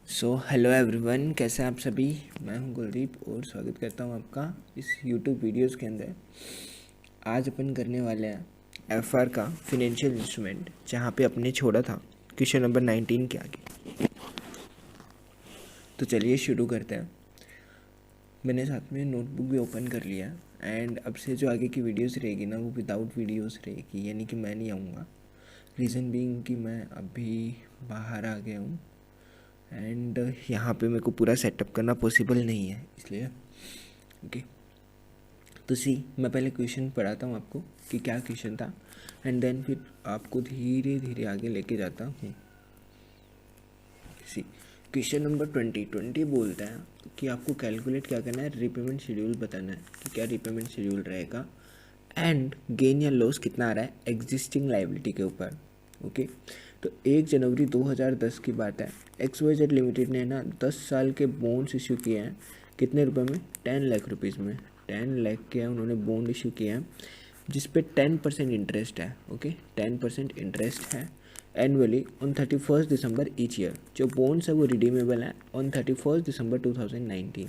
Hello everyone, कैसे हैं आप सभी। मैं हूं कुलदीप और स्वागत करता हूं आपका इस यूट्यूब वीडियोस के अंदर। आज अपन करने वाले हैं एफआर का फिनेंशियल इंस्ट्रूमेंट, जहां पे अपने छोड़ा था क्वेश्चन नंबर 19 के आगे। तो चलिए शुरू करते हैं। मैंने साथ में नोटबुक भी ओपन कर लिया एंड अब से जो आगे की वीडियोस रहेगी ना, वो विदाउट वीडियोस रहेगी, यानी कि मैं नहीं आऊँगा। रीज़न बीइंग कि मैं अभी बाहर आ गया हूँ एंड यहाँ पे मेरे को पूरा सेटअप करना पॉसिबल नहीं है, इसलिए ओके। तो मैं पहले क्वेश्चन पढ़ाता हूँ आपको कि क्या क्वेश्चन था एंड देन फिर आपको धीरे धीरे आगे लेके जाता हूँ। क्वेश्चन नंबर 20 बोलता है कि आपको कैलकुलेट क्या करना है, रीपेमेंट शेड्यूल बताना है कि क्या रीपेमेंट शेड्यूल रहेगा एंड गेन या लॉस कितना आ रहा है एग्जिस्टिंग लाइबिलिटी के ऊपर। ओके, तो 1 जनवरी 2010 की बात है। XYZ लिमिटेड ने ना 10 साल के बॉन्ड्स इशू किए हैं। कितने रुपए में? 10 लाख रुपीज़ में। 10 लाख के उन्होंने बॉन्ड इशू किए हैं जिस पे 10% इंटरेस्ट है। ओके, 10% इंटरेस्ट है annually on 31 December each year. जो बॉन्ड्स है वो रिडीमेबल है ऑन 31 दिसंबर 2019,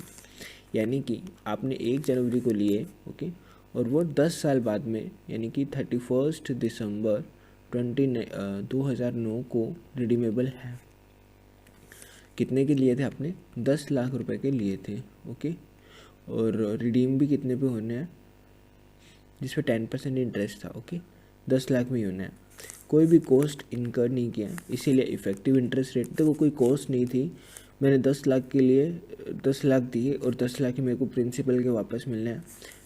यानी कि आपने 1 जनवरी को लिए, ओके, और वो 10 साल बाद में यानी कि 31 दिसंबर 2009 को रिडीमेबल है। कितने के लिए थे आपने? 10 लाख रुपए के लिए थे। ओके, और रिडीम भी कितने पे होने हैं? जिस पे 10% इंटरेस्ट था। ओके, 10 लाख में ही होना है। कोई भी कॉस्ट इनकर नहीं किया, इसीलिए इफेक्टिव इंटरेस्ट रेट तो कोई कॉस्ट नहीं थी। मैंने 10 लाख के लिए 10 लाख दिए और 10 लाख ही मेरे को प्रिंसिपल के वापस मिलने हैं।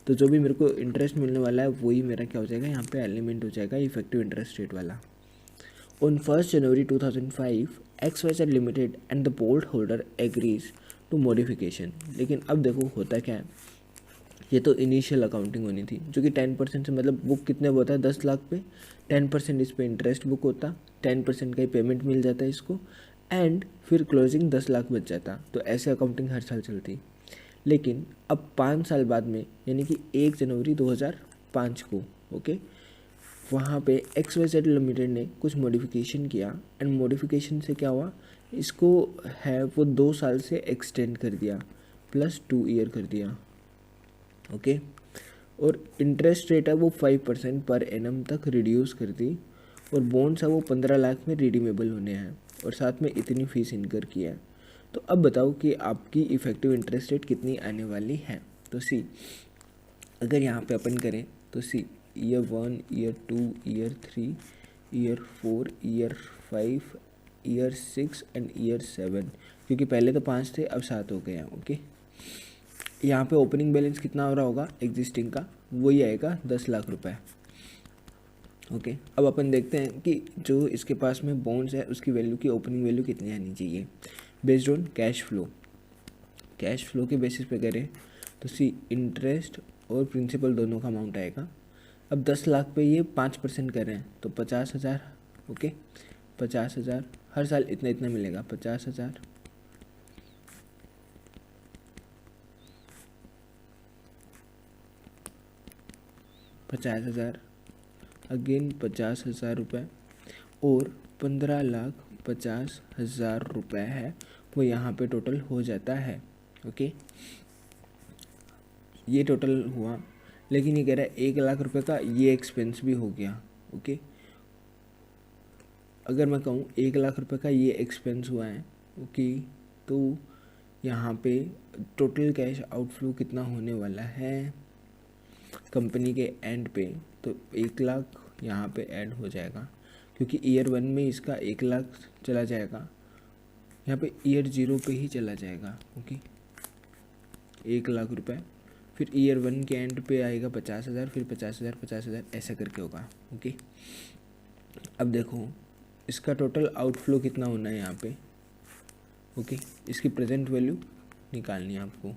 तो जो भी मेरे को इंटरेस्ट मिलने वाला है वही मेरा क्या हो जाएगा, यहाँ पे एलिमेंट हो जाएगा इफेक्टिव इंटरेस्ट रेट वाला। On 1 January 2005 XYZ limited and the bond holder agrees to modification. लेकिन अब देखो होता क्या है, ये तो इनिशियल अकाउंटिंग होनी थी जो कि 10% से, मतलब बुक कितने होता है 10 लाख पे 10% इस पे इंटरेस्ट बुक होता, 10% का ही पेमेंट मिल जाता है इसको एंड फिर क्लोजिंग 10 लाख बच जाता। तो ऐसे अकाउंटिंग हर साल चलती। लेकिन अब 5 साल बाद में यानी कि 1 जनवरी 2005 को, ओके, वहाँ पे XYZ लिमिटेड ने कुछ मॉडिफिकेशन किया एंड मॉडिफिकेशन से क्या हुआ, इसको है वो 2 साल से एक्सटेंड कर दिया प्लस 2 ईयर कर दिया। ओके, और इंटरेस्ट रेट है वो 5% पर एनम तक रिड्यूस कर दी और बॉन्ड्स है वो 15 लाख में रिडीमेबल होने हैं और साथ में इतनी फीस इनकर किया है। तो अब बताओ कि आपकी इफेक्टिव इंटरेस्ट रेट कितनी आने वाली है। तो अगर यहाँ पे अपन करें तो year 1, year 2, year 3, year 4, year 5, year 6 and year 7, क्योंकि पहले तो 5 थे अब 7 हो गए हैं। ओके, यहाँ पे ओपनिंग बैलेंस कितना हो रहा होगा एग्जिस्टिंग का, वही आएगा 10 लाख रुपए। ओके, अब अपन देखते हैं कि जो इसके पास में बॉन्ड्स है उसकी वैल्यू की ओपनिंग वैल्यू कितनी आनी चाहिए based on cash flow. Cash flow के बेसिस पे करें तो इंटरेस्ट और प्रिंसिपल दोनों का अमाउंट आएगा। अब 10 लाख पे ये 5% कर रहे हैं तो 50,000। ओके, 50,000 हर साल इतना इतना मिलेगा, 50,000 50,000 अगेन 50,000 रुपये और 15,50,000 रुपये है वो यहाँ पे टोटल हो जाता है। ओके, ये टोटल हुआ, लेकिन ये कह रहा है 1 लाख रुपए का ये एक्सपेंस भी हो गया। ओके, अगर मैं कहूँ 1 लाख रुपए का ये एक्सपेंस हुआ है, ओके, तो यहाँ पे टोटल कैश आउटफ्लो कितना होने वाला है कंपनी के एंड पे, तो 1 लाख यहाँ पे ऐड हो जाएगा क्योंकि ईयर 1 में इसका 1 लाख चला जाएगा, यहाँ पे ईयर 0 पे ही चला जाएगा। ओके, 1 लाख रुपए, फिर ईयर 1 के एंड पे आएगा 50,000, फिर 50,000 50,000 ऐसा करके होगा। ओके, अब देखो इसका टोटल आउटफ्लो कितना होना है यहाँ पे। ओके, इसकी प्रेजेंट वैल्यू निकालनी है आपको।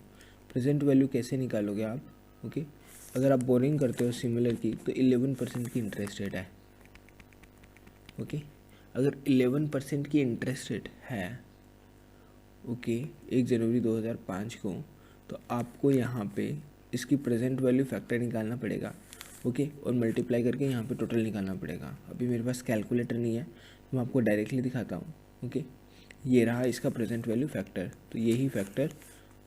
प्रेजेंट वैल्यू कैसे निकालोगे आप? ओके, अगर आप बोरिंग करते हो सिमिलर की तो 11% की इंटरेस्ट रेट है। ओके, अगर 11% की इंटरेस्ट रेट है, ओके, 1 जनवरी 2005 को, तो आपको यहाँ पे इसकी प्रेजेंट वैल्यू फैक्टर निकालना पड़ेगा। ओके, और मल्टीप्लाई करके यहाँ पे टोटल निकालना पड़ेगा। अभी मेरे पास कैलकुलेटर नहीं है तो मैं आपको डायरेक्टली दिखाता हूँ। ओके, ये रहा इसका प्रेजेंट वैल्यू फैक्टर। तो यही फैक्टर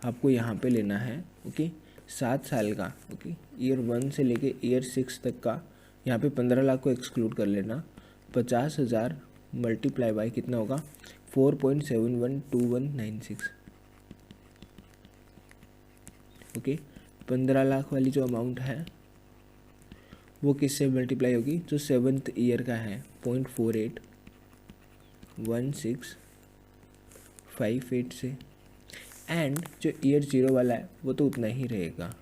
आपको यहाँ पे लेना है, ओके। 7 साल का, ओके, ईयर 1 से लेके ईयर 6 तक का, यहाँ पे 15 लाख को एक्सक्लूड कर लेना। 50,000 मल्टीप्लाई बाई कितना होगा, 4.712196, ओके। 15 लाख वाली जो अमाउंट है वो किससे मल्टीप्लाई होगी, जो 7th ईयर का है, 0.481658 से, एंड जो ईयर 0 वाला है वो तो उतना ही रहेगा,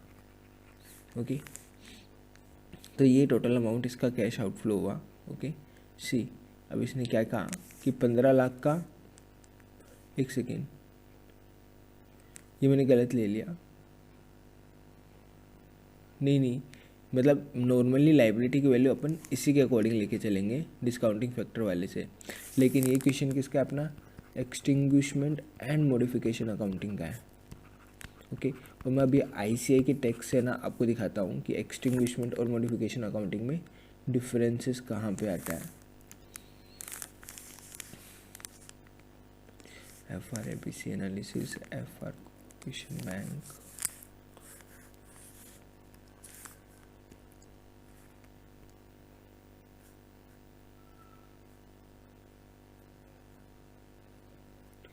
ओके। तो ये टोटल अमाउंट इसका कैश आउटफ्लो हुआ, ओके। सी, अब इसने क्या कहा कि 15 लाख का, एक सेकेंड, ये मैंने गलत ले लिया, नहीं, मतलब नॉर्मली लाइबिलिटी की वैल्यू अपन इसी के अकॉर्डिंग लेके चलेंगे, डिस्काउंटिंग फैक्टर वाले से। लेकिन ये क्वेश्चन किसका है, अपना एक्सटिंग्विशमेंट एंड मॉडिफिकेशन अकाउंटिंग का है, ओके। और मैं अभी ICAI के टेक्स्ट से ना आपको दिखाता हूँ कि एक्सटिंग्विशमेंट और मॉडिफिकेशन अकाउंटिंग में डिफरेंसेस कहाँ पे आता है। FRABC analysis, FR question bank,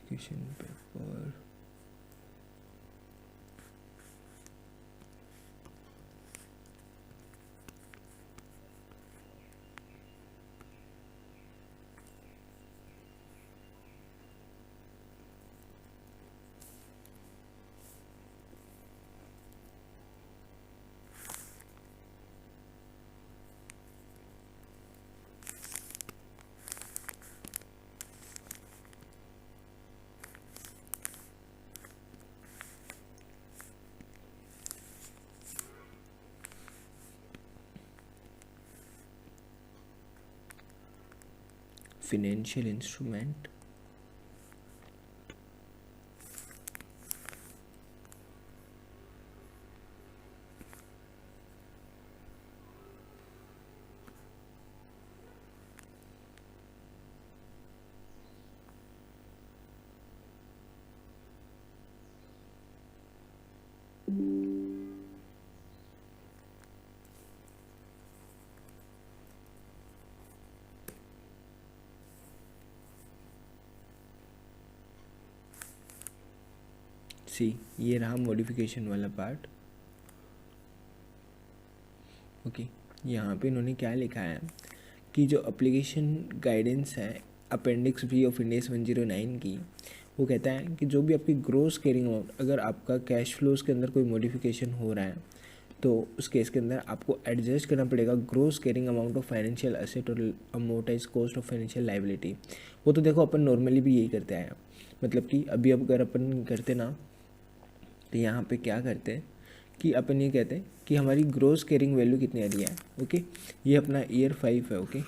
question paper, financial instrument, see, ये रहा मॉडिफिकेशन वाला पार्ट, ओके। यहाँ पे इन्होंने क्या लिखा है कि जो एप्लीकेशन गाइडेंस है appendix B of Ind AS 109 की, वो कहता है कि जो भी आपकी ग्रोस कैरिंग अमाउंट, अगर आपका कैश फ्लोज के अंदर कोई मॉडिफिकेशन हो रहा है तो उस केस के अंदर आपको एडजस्ट करना पड़ेगा gross carrying amount of financial asset और amortised cost of financial liability. वो तो देखो अपन नॉर्मली भी यही करते हैं, मतलब कि अभी अगर अपन करते ना, तो यहाँ पे क्या करते हैं कि अपन ये कहते हैं कि हमारी ग्रोस कैरिंग वैल्यू कितनी आ रही है, ओके। ये अपना ईयर 5 है, ओके।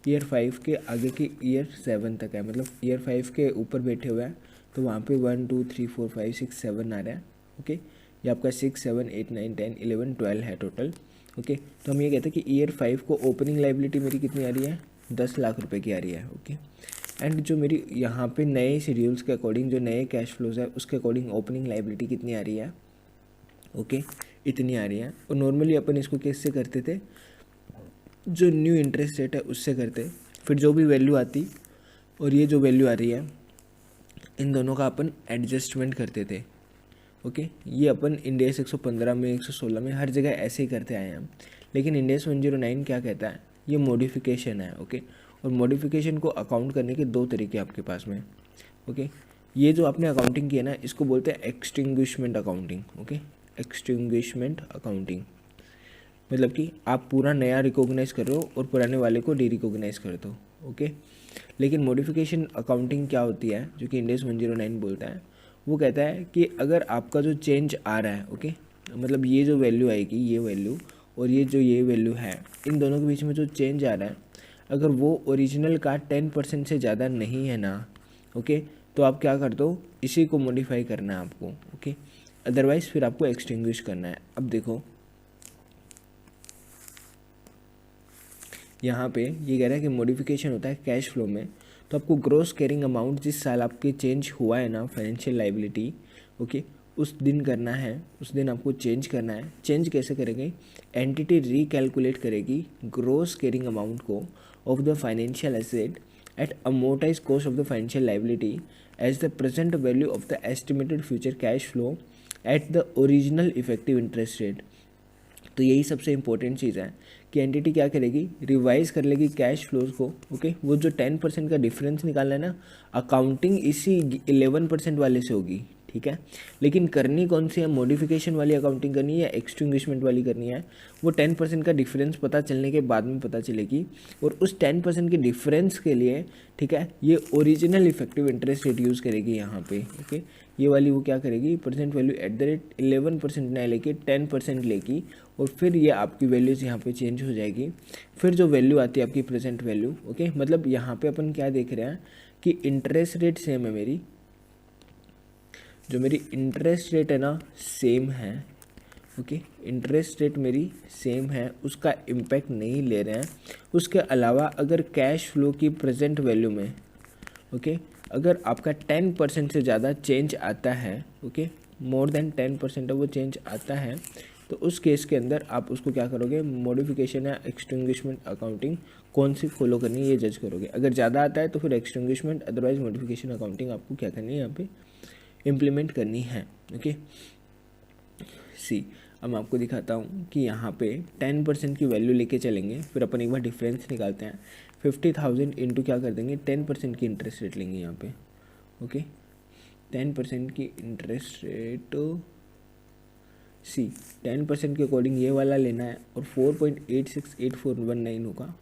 ईयर 5 के आगे के ईयर 7 तक है, मतलब ईयर 5 के ऊपर बैठे हुए हैं तो वहाँ पे 1 2 3 4 5 6 7 आ रहा है, ओके। ये आपका 6 7 8 9 10 11 12 है टोटल, ओके। तो हम ये कहते हैं कि ईयर 5 को ओपनिंग लाइबिलिटी मेरी कितनी आ रही है, 10 लाख रुपए की आ रही है, ओके। एंड जो मेरी यहाँ पे नए शेड्यूल्स के अकॉर्डिंग, जो नए कैश फ्लोज है उसके अकॉर्डिंग ओपनिंग लाइबिलिटी कितनी आ रही है, ओके, इतनी आ रही है। और नॉर्मली अपन इसको किससे करते थे, जो न्यू इंटरेस्ट रेट है उससे करते, फिर जो भी वैल्यू आती और ये जो वैल्यू आ रही है, इन दोनों का अपन एडजस्टमेंट करते थे, ओके। ये अपन इंड AS 115 में 116 में हर जगह ऐसे ही करते आए हैं। लेकिन इंड AS 109 क्या कहता है, ये मॉडिफिकेशन है, ओके। और मॉडिफिकेशन को अकाउंट करने के 2 तरीके आपके पास में, ओके। ये जो आपने अकाउंटिंग किया ना, इसको बोलते हैं extinguishment accounting, okay. Extinguishment accounting मतलब कि आप पूरा नया रिकॉग्नाइज कर रहे हो और पुराने वाले को डी रिकॉग्नाइज कर दो, ओके। लेकिन मॉडिफिकेशन अकाउंटिंग क्या होती है, जो कि इंड AS 109 बोलता है, वो कहता है कि अगर आपका जो चेंज आ रहा है, ओके, मतलब ये जो वैल्यू आएगी, ये वैल्यू और ये वैल्यू है, इन दोनों के बीच में जो चेंज आ रहा है, अगर वो ओरिजिनल का 10% से ज़्यादा नहीं है ना, ओके, तो आप क्या कर दो, इसी को मॉडिफाई करना है आपको, ओके। अदरवाइज़ फिर आपको एक्सटिंग्विश करना है। अब देखो यहाँ पे ये कह रहा है कि मॉडिफिकेशन होता है कैश फ्लो में, तो आपको ग्रॉस कैरिंग अमाउंट जिस साल आपके चेंज हुआ है ना फाइनेंशियल लाइबिलिटी, ओके, उस दिन करना है, उस दिन आपको चेंज करना है। चेंज कैसे करेंगे? एंटिटी रिकैलकुलेट करेगी ग्रॉस कैरिंग अमाउंट को of the financial asset at amortise cost of the financial liability as the present value of the estimated future cash flow at the original effective interest rate. तो यही सबसे important चीज़ है कि entity क्या करेगी, revise कर लेगी कैश फ्लोज को, ओके। वो जो 10% का डिफरेंस निकालना है ना, अकाउंटिंग इसी 11% वाले से होगी, ठीक है। लेकिन करनी कौन सी है, मॉडिफिकेशन वाली अकाउंटिंग करनी है या एक्सटिंग्विशमेंट वाली करनी है, वो 10% का डिफरेंस पता चलने के बाद में पता चलेगी। और उस 10% के डिफरेंस के लिए, ठीक है, ये original effective interest rate use करेगी यहाँ पे, ओके। ये वाली वो क्या करेगी, present value at the rate 11% ना लेके 10% लेगी, और फिर ये आपकी वैल्यूज़ यहाँ पे चेंज हो जाएगी। फिर जो वैल्यू आती है आपकी प्रेजेंट वैल्यू, ओके। मतलब यहाँ पे अपन क्या देख रहे हैं कि इंटरेस्ट रेट सेम है मेरी, जो मेरी इंटरेस्ट रेट है ना सेम है, ओके। इंटरेस्ट रेट मेरी सेम है, उसका इम्पैक्ट नहीं ले रहे हैं। उसके अलावा अगर कैश फ्लो की प्रेजेंट वैल्यू में, ओके, अगर आपका 10% से ज़्यादा चेंज आता है, ओके, मोर देन 10% वो चेंज आता है, तो उस केस के अंदर आप उसको क्या करोगे, मॉडिफिकेशन या एक्सटिंग्विशमेंट अकाउंटिंग कौन सी फॉलो करनी है ये जज करोगे। अगर ज़्यादा आता है तो फिर एक्सटिंग्विशमेंट, अदरवाइज मॉडिफिकेशन अकाउंटिंग आपको क्या करनी है यहाँ पे इम्प्लीमेंट करनी है, ओके। सी, अब मैं आपको दिखाता हूँ कि यहाँ पे 10% की वैल्यू लेके चलेंगे, फिर अपन एक बार डिफरेंस निकालते हैं। 50,000 इंटू क्या कर देंगे, 10% की इंटरेस्ट रेट लेंगे यहाँ पे, ओके। 10% की इंटरेस्ट रेट, सी 10% के अकॉर्डिंग ये वाला लेना है, और 4.868419 होगा।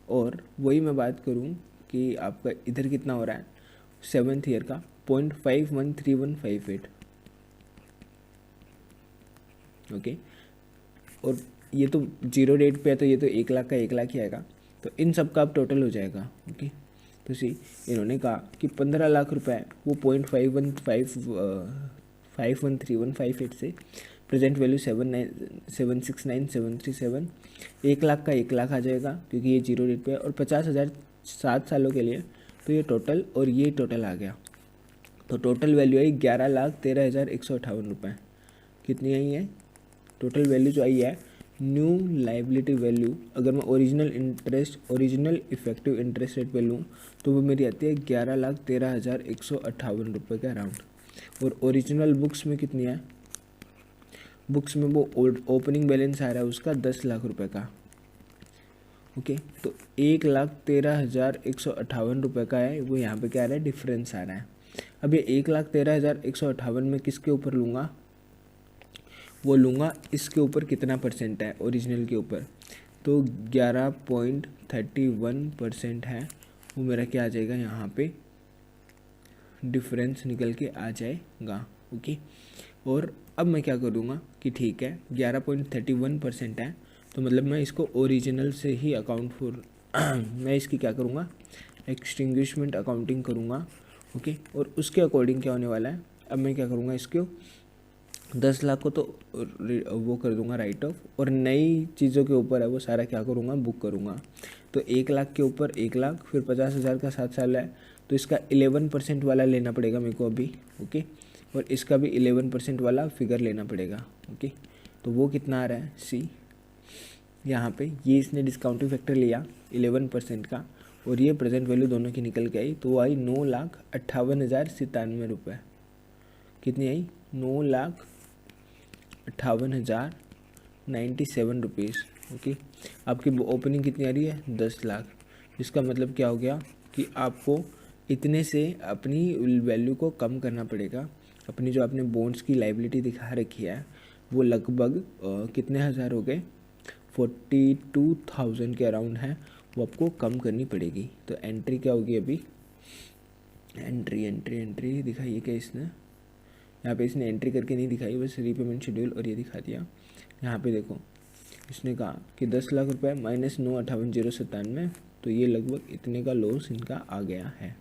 और वही मैं बात करूँ कि आपका इधर कितना हो रहा है, 7th ईयर का 0.513158, ओके। और ये तो जीरो रेट पे है, तो ये तो 1 लाख का 1 लाख ही आएगा, तो इन सब का अब टोटल हो जाएगा, ओके। तो सी, इन्होंने कहा कि 15 लाख रुपए वो 0.513158 से प्रेजेंट वैल्यू 769,737, 1 लाख का 1 लाख आ जाएगा क्योंकि ये जीरो रेट पे है, और 50,000 7 सालों के लिए, तो ये टोटल और ये टोटल आ गया। तो टोटल वैल्यू आई 11,13,158 रुपये। कितनी आई है टोटल वैल्यू जो आई है, न्यू लाइबिलिटी वैल्यू, अगर मैं ओरिजिनल इफेक्टिव इंटरेस्ट रेट पे लूँ तो वो मेरी आती है 11,13,158 रुपये का अराउंड। और ओरिजिनल बुक्स में कितनी है, बुक्स में वो ओपनिंग बैलेंस आ रहा है उसका 10 लाख रुपए का, ओके। तो 1,13,158 रुपये का है, वो यहाँ पे क्या आ रहा है, डिफरेंस आ रहा है। अब ये 1,13,158 में किसके ऊपर लूँगा, वो लूँगा इसके ऊपर कितना परसेंट है ओरिजिनल के ऊपर, तो 11.31% है, वो मेरा क्या आ जाएगा यहाँ पे डिफरेंस निकल के आ जाएगा, ओके। और अब मैं क्या करूँगा कि ठीक है 11.31% है, तो मतलब मैं इसको ओरिजिनल से ही अकाउंट फॉर मैं इसकी क्या करूँगा, एक्सटिंग्विशमेंट अकाउंटिंग करूँगा, ओके। और उसके अकॉर्डिंग क्या होने वाला है, अब मैं क्या करूँगा, इसको 10 लाख को तो वो कर दूंगा राइट ऑफ, और नई चीज़ों के ऊपर है वो सारा क्या करूँगा, बुक करूँगा। तो 1 लाख के ऊपर 1 लाख, फिर 50,000 का 7 साल है, तो इसका 11% वाला लेना पड़ेगा मेरे को अभी, ओके। और इसका भी 11% वाला फिगर लेना पड़ेगा, ओके। तो वो कितना आ रहा है, सी यहाँ पे ये इसने डिस्काउंटिंग फैक्टर लिया 11% का, और ये प्रेजेंट वैल्यू दोनों की निकल के आई, तो वो आई 9,58,097 रुपये। कितनी आई, 9,58,097 रुपीज़, ओके। आपकी ओपनिंग कितनी आ रही है, 10 लाख। इसका मतलब क्या हो गया कि आपको इतने से अपनी वैल्यू को कम करना पड़ेगा। अपनी जो आपने बॉन्ड्स की लाइबिलिटी दिखा रखी है वो लगभग कितने हज़ार हो गए, 42,000 के अराउंड है, वो आपको कम करनी पड़ेगी। तो एंट्री क्या होगी अभी, एंट्री दिखाइए क्या इसने, यहाँ पे इसने एंट्री करके नहीं दिखाई, बस रीपेमेंट शेड्यूल और ये दिखा दिया। यहाँ पे देखो इसने कहा कि 10 लाख रुपए माइनस 9,58,097, तो ये लगभग इतने का लॉस इनका आ गया है।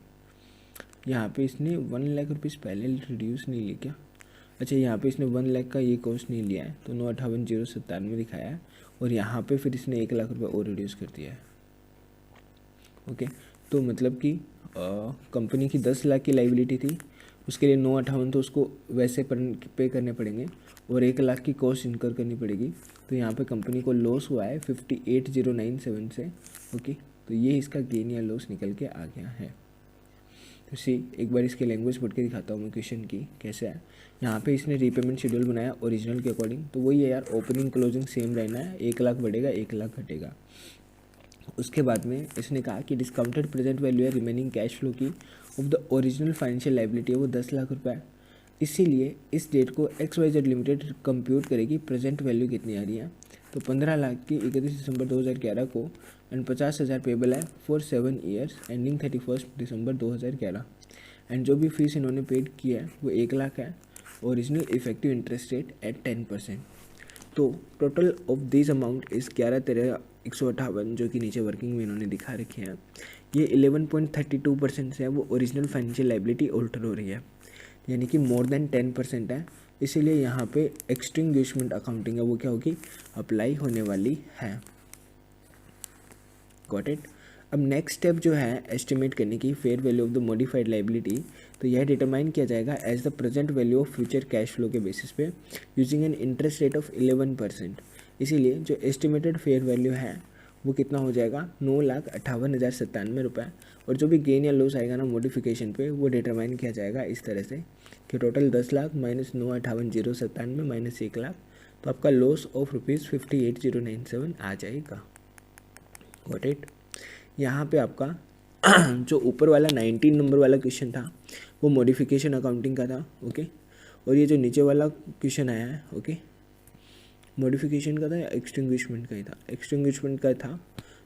यहाँ पे इसने 1 लाख रुपीज़ पहले रिड्यूस नहीं लिया क्या, अच्छा यहाँ पे इसने 1 लाख का ये कॉस्ट नहीं लिया है तो 958,097 दिखाया है, और यहाँ पे फिर इसने 1 लाख रुपये और रिड्यूस कर दिया है। ओके, तो मतलब कि कंपनी की 10 लाख की लाइबिलिटी थी, उसके लिए 958 तो उसको वैसे पे करने पड़ेंगे और 1 लाख की कॉस्ट इनकर करनी पड़ेगी। तो यहाँ पे कंपनी को लॉस हुआ है 58,097 से। ओके, तो ये इसका गेन या लॉस निकल के आ गया है। तो सी एक बार इसकी लैंग्वेज पढ़ के दिखाता हूँ मैं क्वेश्चन की कैसे है। यहाँ पे इसने रीपेमेंट शेड्यूल बनाया ओरिजिनल के अकॉर्डिंग, तो वही है यार, ओपनिंग क्लोजिंग सेम रहना है, 1 लाख बढ़ेगा 1 लाख घटेगा। उसके बाद में इसने कहा कि डिस्काउंटेड प्रेजेंट वैल्यू है रिमेनिंग कैश फ्लो की of the original financial liability है वो 10 लाख रुपये है। इसीलिए इस डेट को XYZ लिमिटेड कंप्यूट करेगी प्रेजेंट वैल्यू कितनी आ रही है, तो 15 लाख की 31 दिसंबर 2011 को एंड 50,000 पेबल है for 7 years ending 31 December 2011। And जो भी फीस इन्होंने पेड किया है वो 1 लाख है, original effective interest rate at 10%। तो total of this amount is 11,13,158 जो कि नीचे वर्किंग में इन्होंने दिखा रखे हैं। ये 11.32% से है वो ओरिजिनल फाइनेंशियल लाइबिलिटी ऑल्टर हो रही है, यानी कि मोर देन 10% है। इसीलिए यहाँ पे एक्सटिंग्विशमेंट अकाउंटिंग है वो क्या होगी, अप्लाई होने वाली है। Got it. अब नेक्स्ट स्टेप जो है एस्टिमेट करने की fair value of the modified liability, तो यह डिटरमाइन किया जाएगा as the present value of future cash flow के बेसिस पे using an interest rate of 11%। इसीलिए जो एस्टिमेटेड फेयर वैल्यू है वो कितना हो जाएगा, 9,58,097 रुपये। और जो भी गेन या लॉस आएगा ना मॉडिफिकेशन पे वो डिटरमाइन किया जाएगा इस तरह से कि total 10 lakh minus 9,58,097 minus 1 lakh, तो आपका लॉस ऑफ ₹58,097 आ जाएगा। Got it. यहाँ पे आपका जो ऊपर वाला 19 नंबर वाला क्वेश्चन था वो मॉडिफिकेशन अकाउंटिंग का था। ओके, और ये जो नीचे वाला क्वेश्चन आया है ओके मॉडिफिकेशन का था या एक्सटिंग्विशमेंट का ही था, एक्सटिंग्विशमेंट का था।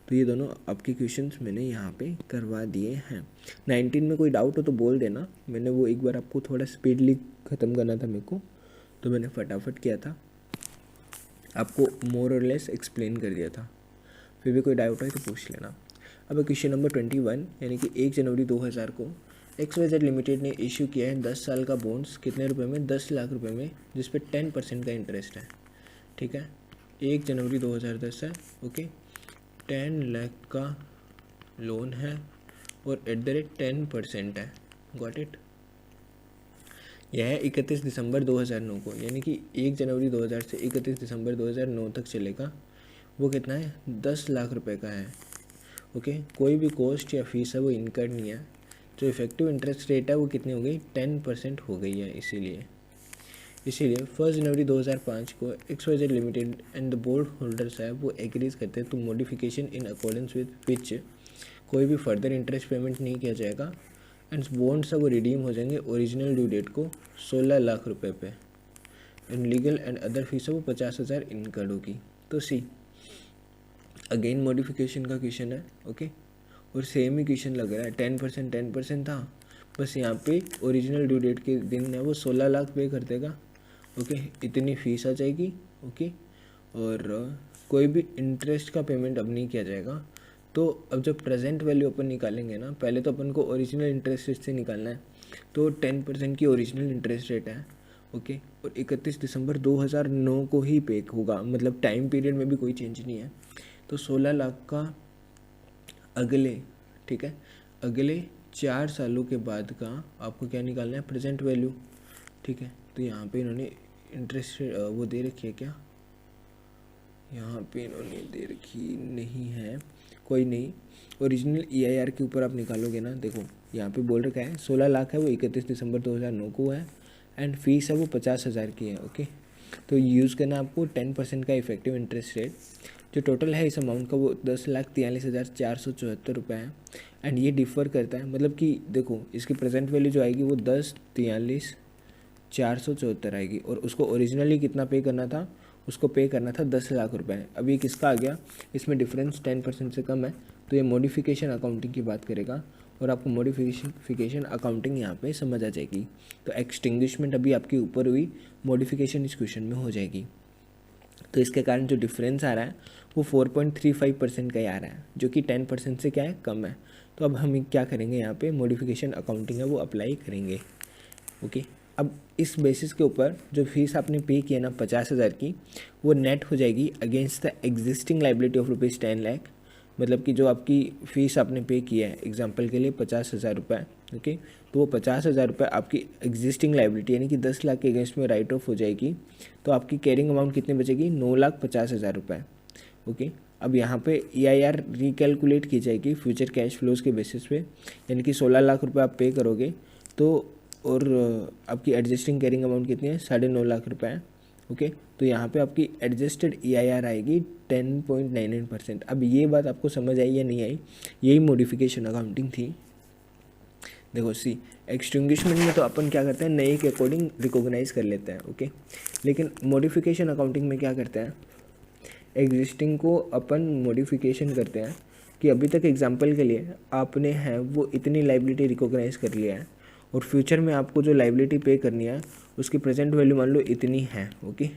तो ये दोनों आपके क्वेश्चंस मैंने यहाँ पे करवा दिए हैं। 19 में कोई डाउट हो तो बोल देना, मैंने वो एक बार आपको थोड़ा स्पीडली ख़त्म करना था मेरे को, तो मैंने फटाफट किया था, आपको मोर और लेस एक्सप्लेन कर दिया था। फिर भी कोई डाउट है तो पूछ लेना। अब क्वेश्चन नंबर 21, यानी कि 1 जनवरी 2000 को XYZ लिमिटेड ने इशू किया है 10 साल का बॉन्ड्स कितने रुपए में, 10 लाख रुपए में, जिस पे 10% का इंटरेस्ट है। ठीक है, 1 जनवरी 2010 है। ओके, 10 लाख का लोन है और एट द रेट 10% है। Got it. यह है 31 दिसंबर 2009 को, यानी कि 1 जनवरी 2000 से 31 दिसंबर 2009 तक चलेगा। वो कितना है, 10 लाख रुपए का है। ओके, कोई भी कॉस्ट या फीस है वो इनकर नहीं है। जो इफेक्टिव इंटरेस्ट रेट है वो कितनी हो गई, 10% हो गई है। इसीलिए 1 जनवरी 2005 को XYZ limited and the board holders है वो एग्रीज करते हैं to modification in accordance with which कोई भी फर्दर इंटरेस्ट पेमेंट नहीं किया जाएगा एंड बॉन्ड्स है वो रिडीम हो जाएंगे ओरिजिनल ड्यू डेट को 16 लाख रुपए पे and legal and other fees है वो 50,000 इनकर्ड होगी। तो सी अगेन मॉडिफिकेशन का क्वेश्चन है। ओके, और सेम ही क्वेश्चन लग रहा है, 10% था, बस यहाँ पे ओरिजिनल ड्यू डेट के दिन है वो 16 लाख पे कर देगा। ओके, इतनी फीस आ जाएगी। ओके, और कोई भी इंटरेस्ट का पेमेंट अब नहीं किया जाएगा। तो अब जब प्रेजेंट वैल्यू अपन निकालेंगे ना, पहले तो अपन को ओरिजिनल इंटरेस्ट रेट से निकालना है, तो 10% की ओरिजिनल इंटरेस्ट रेट है। ओके, और 31 दिसंबर 2009 को ही पे होगा, मतलब टाइम पीरियड में भी कोई चेंज नहीं है। तो 16 लाख का अगले, ठीक है, अगले 4 सालों के बाद का आपको क्या निकालना है, प्रेजेंट वैल्यू। ठीक है, तो यहाँ पे इन्होंने इंटरेस्ट वो दे रखी है क्या, यहाँ पे इन्होंने दे रखी नहीं है, कोई नहीं। ओरिजिनल EIR के ऊपर आप निकालोगे ना, देखो यहाँ पे बोल रखा है 16 लाख है वो 31 दिसंबर 2009 को है एंड फीस है वो 50,000 की है। ओके, तो यूज़ करना आपको 10% का इफेक्टिव इंटरेस्ट रेट। जो टोटल है इस अमाउंट का वो 10,43,474 रुपये है एंड ये डिफ़र करता है, मतलब कि देखो इसकी प्रेजेंट वैल्यू जो आएगी वो 10,43,474 आएगी और उसको ओरिजिनली कितना पे करना था, उसको पे करना था 10 लाख रुपए। अब ये किसका आ गया, इसमें डिफरेंस 10% से कम है, तो ये मॉडिफिकेशन अकाउंटिंग की बात करेगा और आपको मॉडिफिकेशन अकाउंटिंग यहाँ पे समझ आ जाएगी। तो एक्सटिंग्विशमेंट अभी आपके ऊपर हुई, मॉडिफिकेशन इस क्वेश्चन में हो जाएगी। तो इसके कारण जो डिफरेंस आ रहा है वो 4.35% का ही आ रहा है, जो कि 10% से क्या है, कम है। तो अब हम क्या करेंगे, यहाँ पे मॉडिफिकेशन अकाउंटिंग है वो अप्लाई करेंगे। ओके, अब इस बेसिस के ऊपर जो फीस आपने पे किया ना 50,000 की, वो नेट हो जाएगी against the existing liability of ₹10 lakh. मतलब कि जो आपकी फ़ीस आपने पे किया है एग्जांपल के लिए 50,000 रुपये, ओके, तो वो 50,000 रुपये आपकी एग्जिस्टिंग लाइबिलिटी यानी कि 10 लाख के अगेंस्ट में राइट ऑफ हो जाएगी। तो आपकी कैरिंग अमाउंट कितनी बचेगी? 9,50,000 रुपये, ओके। अब यहाँ पे EIR रिकैलकुलेट की जाएगी फ्यूचर कैश फ्लोज के बेसिस पे, यानी कि 16 लाख रुपये आप पे करोगे तो, और आपकी एडजस्टिंग कैरिंग अमाउंट कितनी है? 9.5 लाख रुपये है, ओके। तो यहाँ पे आपकी एडजस्टेड EIR आएगी 10.99%। अब ये बात आपको समझ आई या नहीं आई? यही मॉडिफिकेशन अकाउंटिंग थी। देखो सी, एक्सटिंग्विशमेंट में तो अपन क्या करते हैं, नए के अकॉर्डिंग रिकॉग्नाइज कर लेते हैं, ओके। लेकिन मॉडिफिकेशन अकाउंटिंग में क्या करते हैं, एग्जिस्टिंग को अपन मॉडिफिकेशन करते हैं कि अभी तक एग्जांपल के लिए आपने है वो इतनी लाइबिलिटी रिकॉग्नाइज कर लिया है, और फ्यूचर में आपको जो लाइबिलिटी पे करनी है उसकी प्रेजेंट वैल्यू मान लो इतनी है, ओके।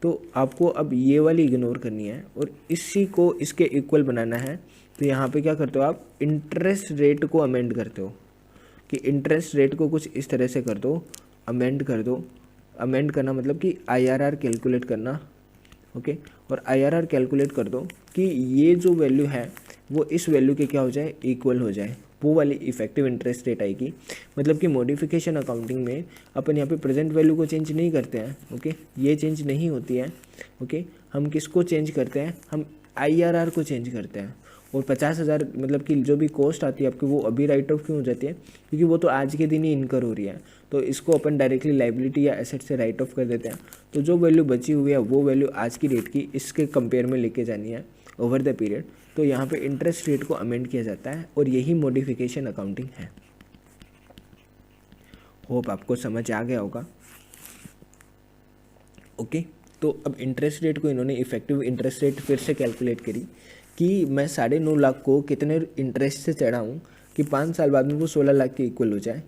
तो आपको अब ये वाली इग्नोर करनी है और इसी को इसके इक्वल बनाना है। तो यहाँ पे क्या करते हो आप, इंटरेस्ट रेट को अमेंड करते हो कि इंटरेस्ट रेट को कुछ इस तरह से कर दो, अमेंड कर दो। अमेंड करना मतलब कि IRR कैलकुलेट करना, ओके। और IRR कैलकुलेट कर दो कि ये जो वैल्यू है वो इस वैल्यू के क्या हो जाए, इक्वल हो जाए, वो वाली इफेक्टिव इंटरेस्ट रेट आएगी। मतलब कि मॉडिफिकेशन अकाउंटिंग में अपन यहाँ पे प्रेजेंट वैल्यू को चेंज नहीं करते हैं, ओके, ये चेंज नहीं होती है, ओके। हम किसको चेंज करते हैं, हम IRR को चेंज करते हैं। और 50,000 मतलब कि जो भी कॉस्ट आती है आपकी वो अभी राइट ऑफ क्यों हो जाती है, क्योंकि वो तो आज के दिन ही इनकर हो रही है, तो इसको अपन डायरेक्टली लाइबिलिटी या एसेट से राइट ऑफ कर देते हैं। तो जो वैल्यू बची हुई है वो वैल्यू आज की डेट की इसके कंपेयर में लेके जानी है ओवर द पीरियड। तो यहाँ पे इंटरेस्ट रेट को अमेंड किया जाता है और यही मॉडिफिकेशन अकाउंटिंग है। होप आपको समझ आ गया होगा, ओके। तो अब इंटरेस्ट रेट को इन्होंने इफेक्टिव इंटरेस्ट रेट फिर से कैलकुलेट करी कि मैं 9.5 लाख को कितने इंटरेस्ट से चढ़ाऊँ कि 5 साल बाद में वो 16 लाख के इक्वल हो जाए।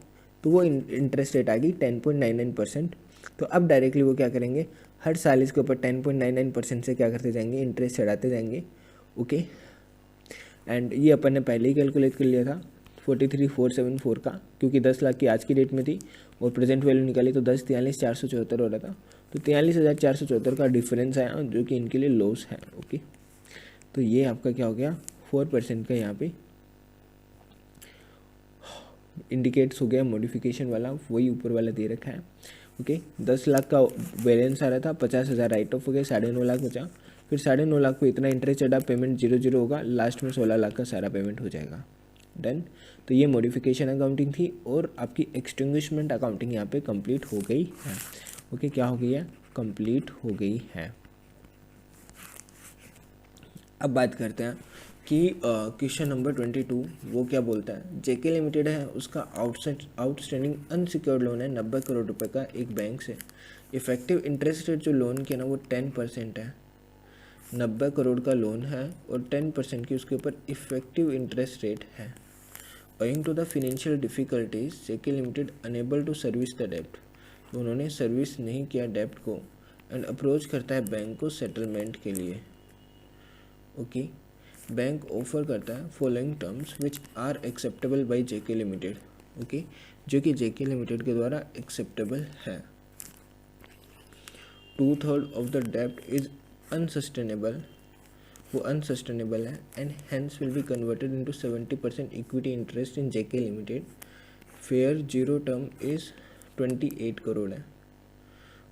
तो वो इंटरेस्ट रेट आ गई 10.99%। तो अब डायरेक्टली वो क्या करेंगे, हर साल इसके ऊपर 10.99% से क्या करते जाएंगे, इंटरेस्ट चढ़ाते जाएंगे, ओके। एंड ये अपन ने पहले ही कैलकुलेट कर लिया था 43,474 का, क्योंकि 10 लाख की आज की डेट में थी और प्रेजेंट वैल्यू निकाली तो 10,43,474 हो रहा था। तो 43,474 का डिफरेंस आया जो कि इनके लिए लॉस है, ओके। तो ये आपका क्या हो गया, 4% का यहाँ पे इंडिकेट्स हो गया मॉडिफिकेशन वाला, वही ऊपर वाला दे रखा है, ओके। 10 लाख का बैलेंस आ रहा था, 50,000 राइट ऑफ हो गया, 9.5 लाख बचा। फिर 9.5 लाख पे इतना इंटरेस्ट चढ़ा, पेमेंट 0 होगा, लास्ट में 16 लाख का सारा पेमेंट हो जाएगा, डन। तो ये मॉडिफिकेशन अकाउंटिंग थी और आपकी एक्सटिंग्विशमेंट अकाउंटिंग यहाँ पे कंप्लीट हो गई है, ओके। क्या हो गई है, कंप्लीट हो गई है। अब बात करते हैं कि क्वेश्चन नंबर 22 वो क्या बोलता है, जेके लिमिटेड है, उसका आउटस्टैंडिंग अनसिक्योर्ड लोन है 90 करोड़ रुपए का एक बैंक से। इफेक्टिव इंटरेस्ट रेट जो लोन की है ना वो 10% है। 90 करोड़ का लोन है और 10% की उसके ऊपर इफेक्टिव इंटरेस्ट रेट है। Owing to the financial difficulties, JK limited unable to service the डेब्ट। तो उन्होंने सर्विस नहीं किया डेब्ट को एंड अप्रोच करता है बैंक को सेटलमेंट के लिए, ओके। बैंक ऑफर करता है following terms which are acceptable by JK limited, okay, जो कि जेके लिमिटेड के द्वारा एक्सेप्टेबल है। 2/3 ऑफ द डेब्ट इज अनसस्टेनेबल, वो अनसस्टेनेबल है and hence will be converted into 70% equity interest in JK limited. Fair zero term is 28 crore है,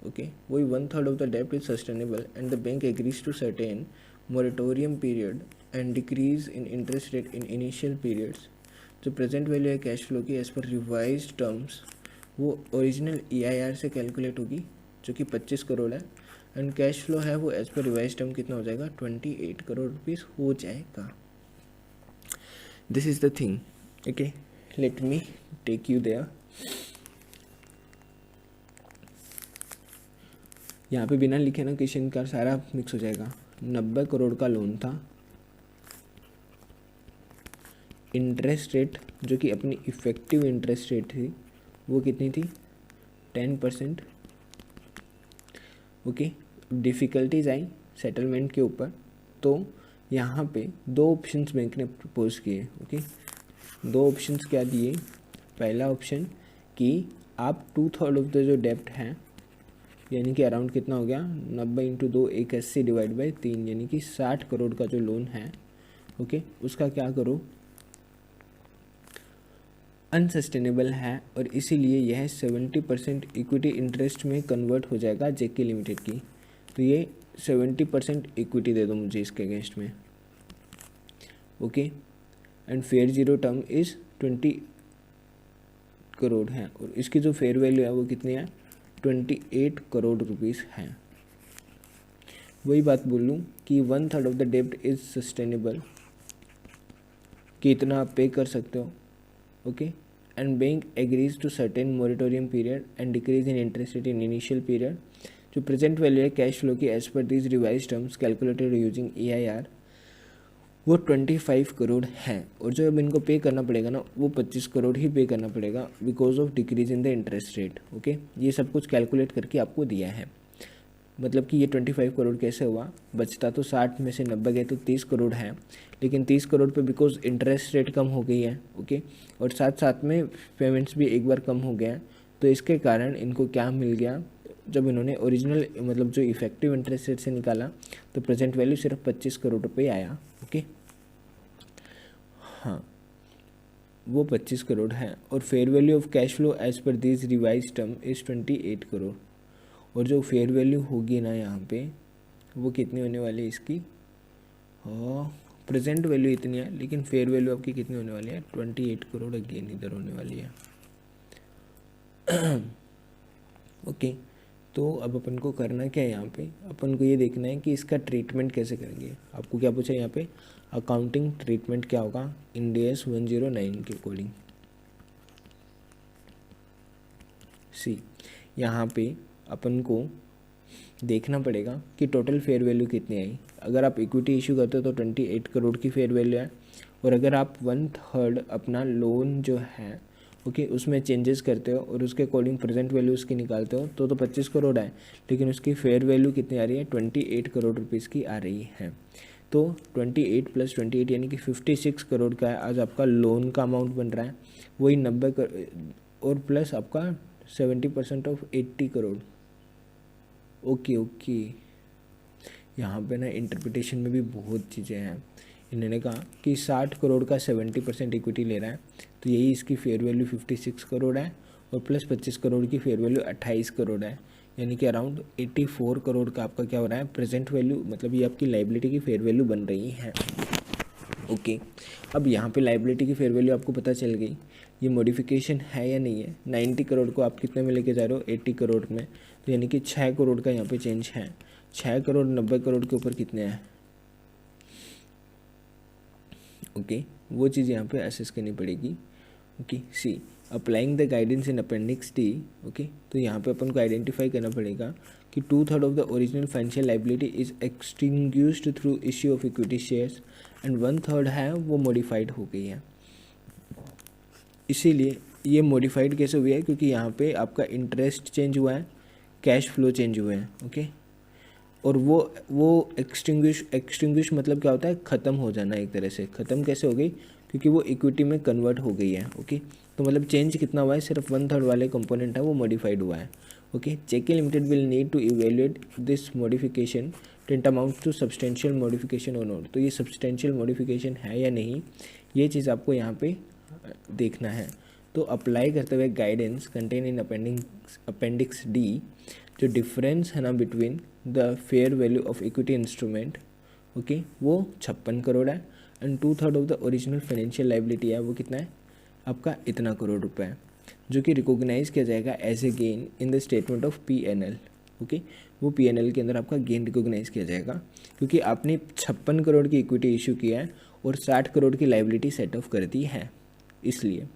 okay. वही 1/3 ऑफ द डेब्ट is sustainable and the bank agrees to certain moratorium period and decrease in interest rate in initial periods. जो present value है cash flow की as पर revise terms वो original EIR से calculate होगी जो कि 25 करोड़ है एंड कैश फ्लो है वो एज पर रिवाइज टर्म कितना हो जाएगा, 28 करोड़ रुपीज़ हो जाएगा। This is the thing, okay. Let me take you there. यहाँ पे बिना लिखे ना क्वेश्चन का सारा मिक्स हो जाएगा। 90 करोड़ का लोन था, इंटरेस्ट रेट जो कि अपनी इफेक्टिव इंटरेस्ट रेट थी वो कितनी थी, 10%, ओके। डिफ़िकल्टीज आई सेटलमेंट के ऊपर, तो यहाँ पे 2 ऑप्शंस बैंक ने प्रपोज किए, ओके। 2 ऑप्शंस क्या दिए, पहला ऑप्शन कि आप 2/3 ऑफ द जो डेप्ट है यानी कि अराउंड कितना हो गया 90 इंटू 2 180 डिवाइड बाई 3 यानी कि 60 करोड़ का जो लोन है ओके उसका क्या करो अनसस्टेनेबल है और इसीलिए यह 70% इक्विटी इंटरेस्ट में कन्वर्ट हो जाएगा जेके लिमिटेड की। तो ये 70% इक्विटी दे दो मुझे इसके अगेंस्ट में okay. And fair zero term is 20 crore है और इसकी जो फेयर वैल्यू है वो कितनी है 28 करोड़ रुपीस है। वही बात बोल लूँ कि 1/3 ऑफ द डेब्ट इज सस्टेनेबल कि इतना आप पे कर सकते हो okay. And bank agrees to certain moratorium period and decrease in interest rate in initial period. जो प्रेजेंट वैल्यू है कैश फ्लो की as per these revise terms calculated using EIR वो 25 करोड़ है और जो अब इनको पे करना पड़ेगा ना वो 25 करोड़ ही पे करना पड़ेगा because of decrease in the interest rate okay. ये सब कुछ कैलकुलेट करके आपको दिया है। मतलब कि ये 25 करोड़ कैसे हुआ, बचता तो 60 में से 90 गए तो 30 करोड़ है, लेकिन 30 करोड़ पे बिकॉज इंटरेस्ट रेट कम हो गई है ओके और साथ साथ में पेमेंट्स भी एक बार कम हो गया है। तो इसके कारण इनको क्या मिल गया, जब इन्होंने ओरिजिनल मतलब जो इफेक्टिव इंटरेस्ट रेट से निकाला तो प्रेजेंट वैल्यू सिर्फ 25 करोड़ रुपये आया ओके। हाँ वो 25 करोड़ है और fair value of cash flow as per this revise term is 28 crore. और जो फेयर वैल्यू होगी ना यहाँ पे वो कितनी होने वाली है इसकी, हाँ प्रेजेंट वैल्यू इतनी है लेकिन फेयर वैल्यू आपकी कितनी होने वाली है 28 करोड़ अगेन इधर होने वाली है ओके। तो अब अपन को करना क्या है, यहाँ पे अपन को ये देखना है कि इसका ट्रीटमेंट कैसे करेंगे। आपको क्या पूछा यहाँ पे, अकाउंटिंग ट्रीटमेंट क्या होगा इंड AS 109 के अकॉर्डिंग। सी यहाँ पे अपन को देखना पड़ेगा कि टोटल फेयर वैल्यू कितनी आई। अगर आप इक्विटी इशू करते हो तो 28 करोड़ की फेयर वैल्यू है और अगर आप 1/3 अपना लोन जो है ओके उसमें चेंजेस करते हो और उसके अकॉर्डिंग प्रेजेंट वैल्यू उसकी निकालते हो तो 25 करोड़ है, लेकिन उसकी फेयर वैल्यू कितनी आ रही है 28 करोड़ रुपीज़ की आ रही है। तो 28 + 28 यानी कि 56 करोड़ का आज आपका लोन का अमाउंट बन रहा है, वही 90 और प्लस आपका 70% ऑफ 80 करोड़ ओके ओके। यहाँ पे ना इंटरप्रिटेशन में भी बहुत चीज़ें हैं। इन्होंने कहा कि 60 करोड़ का 70% इक्विटी ले रहा है तो यही इसकी फेयर वैल्यू 56 करोड़ है और प्लस 25 करोड़ की फेयर वैल्यू 28 करोड़ है, यानी कि अराउंड 84 करोड़ का आपका क्या हो रहा है प्रेजेंट वैल्यू, मतलब ये आपकी लाइबिलिटी की फेयर वैल्यू बन रही है ओके। अब यहाँ पे लाइबिलिटी की फेयर वैल्यू आपको पता चल गई, ये मॉडिफिकेशन है या नहीं है। 90 करोड़ को आप कितने में लेके जा रहे हो 80 करोड़ में, तो यानी कि 6 करोड़ का यहाँ पे चेंज है। 6 करोड़ 90 करोड़ के ऊपर कितने हैं ओके वो चीज़ यहाँ पे असेस करनी पड़ेगी okay. See applying the guidance in appendix D okay. तो यहाँ पे अपन को आइडेंटिफाई करना पड़ेगा कि 2/3 of the original financial liability is extinguished through issue of equity shares and 1/3 है वो मॉडिफाइड हो गई है। इसीलिए ये मॉडिफाइड कैसे हुई है, क्योंकि यहाँ पे आपका इंटरेस्ट चेंज हुआ है, कैश फ्लो चेंज हुए हैं ओके। और वो एक्सटिंग्विश मतलब क्या होता है, ख़त्म हो जाना। एक तरह से ख़त्म कैसे हो गई, क्योंकि वो इक्विटी में कन्वर्ट हो गई है ओके। तो मतलब चेंज कितना हुआ है, सिर्फ 1/3 वाले कंपोनेंट है वो मॉडिफाइड हुआ है okay. JK limited will need to evaluate this modification tantamount to substantial modification और नॉट। तो ये सब्सटेंशियल मॉडिफिकेशन है या नहीं, ये चीज़ आपको यहाँ पे देखना है। तो अप्लाई करते हुए guidance contain in appendix D, जो डिफरेंस है ना between the fair value of equity instrument okay वो 56 करोड़ है and 2/3 of the original financial liability है वो कितना है आपका इतना करोड़ रुपए है, जो कि रिकॉग्नाइज किया जाएगा as a gain in the statement of P&L okay. वो P&L के अंदर आपका गेन रिकॉग्नाइज किया जाएगा, क्योंकि आपने 56 करोड़ की इक्विटी इशू किया है और 60 करोड़ की लाइबिलिटी सेट ऑफ कर दी है। इसलिए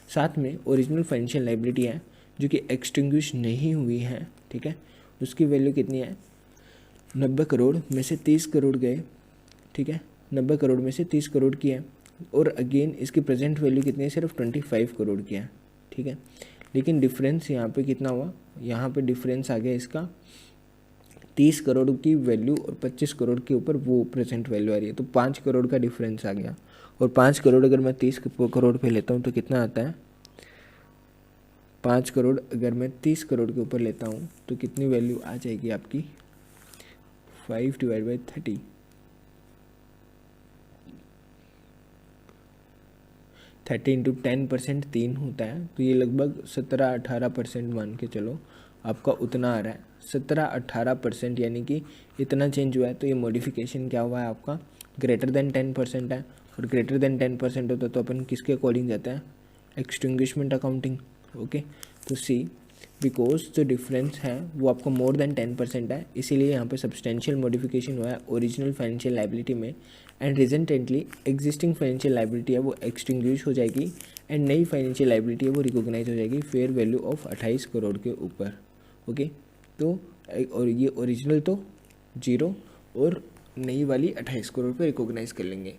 साथ में ओरिजिनल फाइनेंशियल लाइबिलिटी है जो कि एक्सटिंग्विश नहीं हुई है ठीक है, उसकी वैल्यू कितनी है 90 करोड़ में से 30 करोड़ गए ठीक है, 90 करोड़ में से 30 करोड़ की है और अगेन इसकी प्रेजेंट वैल्यू कितनी है सिर्फ 25 करोड़ की है ठीक है। लेकिन डिफरेंस यहाँ पे कितना हुआ, यहाँ पे डिफरेंस आ गया इसका 30 करोड़ की वैल्यू और 25 करोड़ के ऊपर वो प्रेजेंट वैल्यू आ रही है, तो 5 करोड़ का डिफरेंस आ गया। और 5 करोड़ अगर मैं 30 करोड़ पे लेता हूँ तो कितना आता है 5 करोड़ अगर मैं 30 करोड़ के ऊपर लेता हूँ तो कितनी वैल्यू आ जाएगी आपकी 5/30। 30 इंटू 10% 3 होता है, तो ये लगभग 17-18% मान के चलो आपका उतना आ रहा है। 17-18% यानी कि इतना चेंज हुआ है। तो ये मॉडिफिकेशन क्या हुआ है आपका ग्रेटर देन 10% है, और ग्रेटर देन 10% होता है तो अपन किसके अकॉर्डिंग जाते हैं, एक्सटिंग्विशमेंट अकाउंटिंग। ओके, तो सी बिकॉज जो डिफरेंस है वो आपका मोर देन 10% है, इसीलिए यहाँ पे सब्सटेंशियल मॉडिफिकेशन हुआ है ओरिजिनल फाइनेंशियल लाइबिलिटी में, and resultantly existing financial liability है वो एक्सटिंग्विश हो जाएगी, एंड नई फाइनेंशियल लाइबिलिटी है वो रिकॉग्नाइज हो जाएगी फेयर वैल्यू ऑफ 28 करोड़ के ऊपर। ओके, तो और ये ओरिजिनल तो 0 और नई वाली 28 करोड़ पे रिकॉग्नाइज कर लेंगे,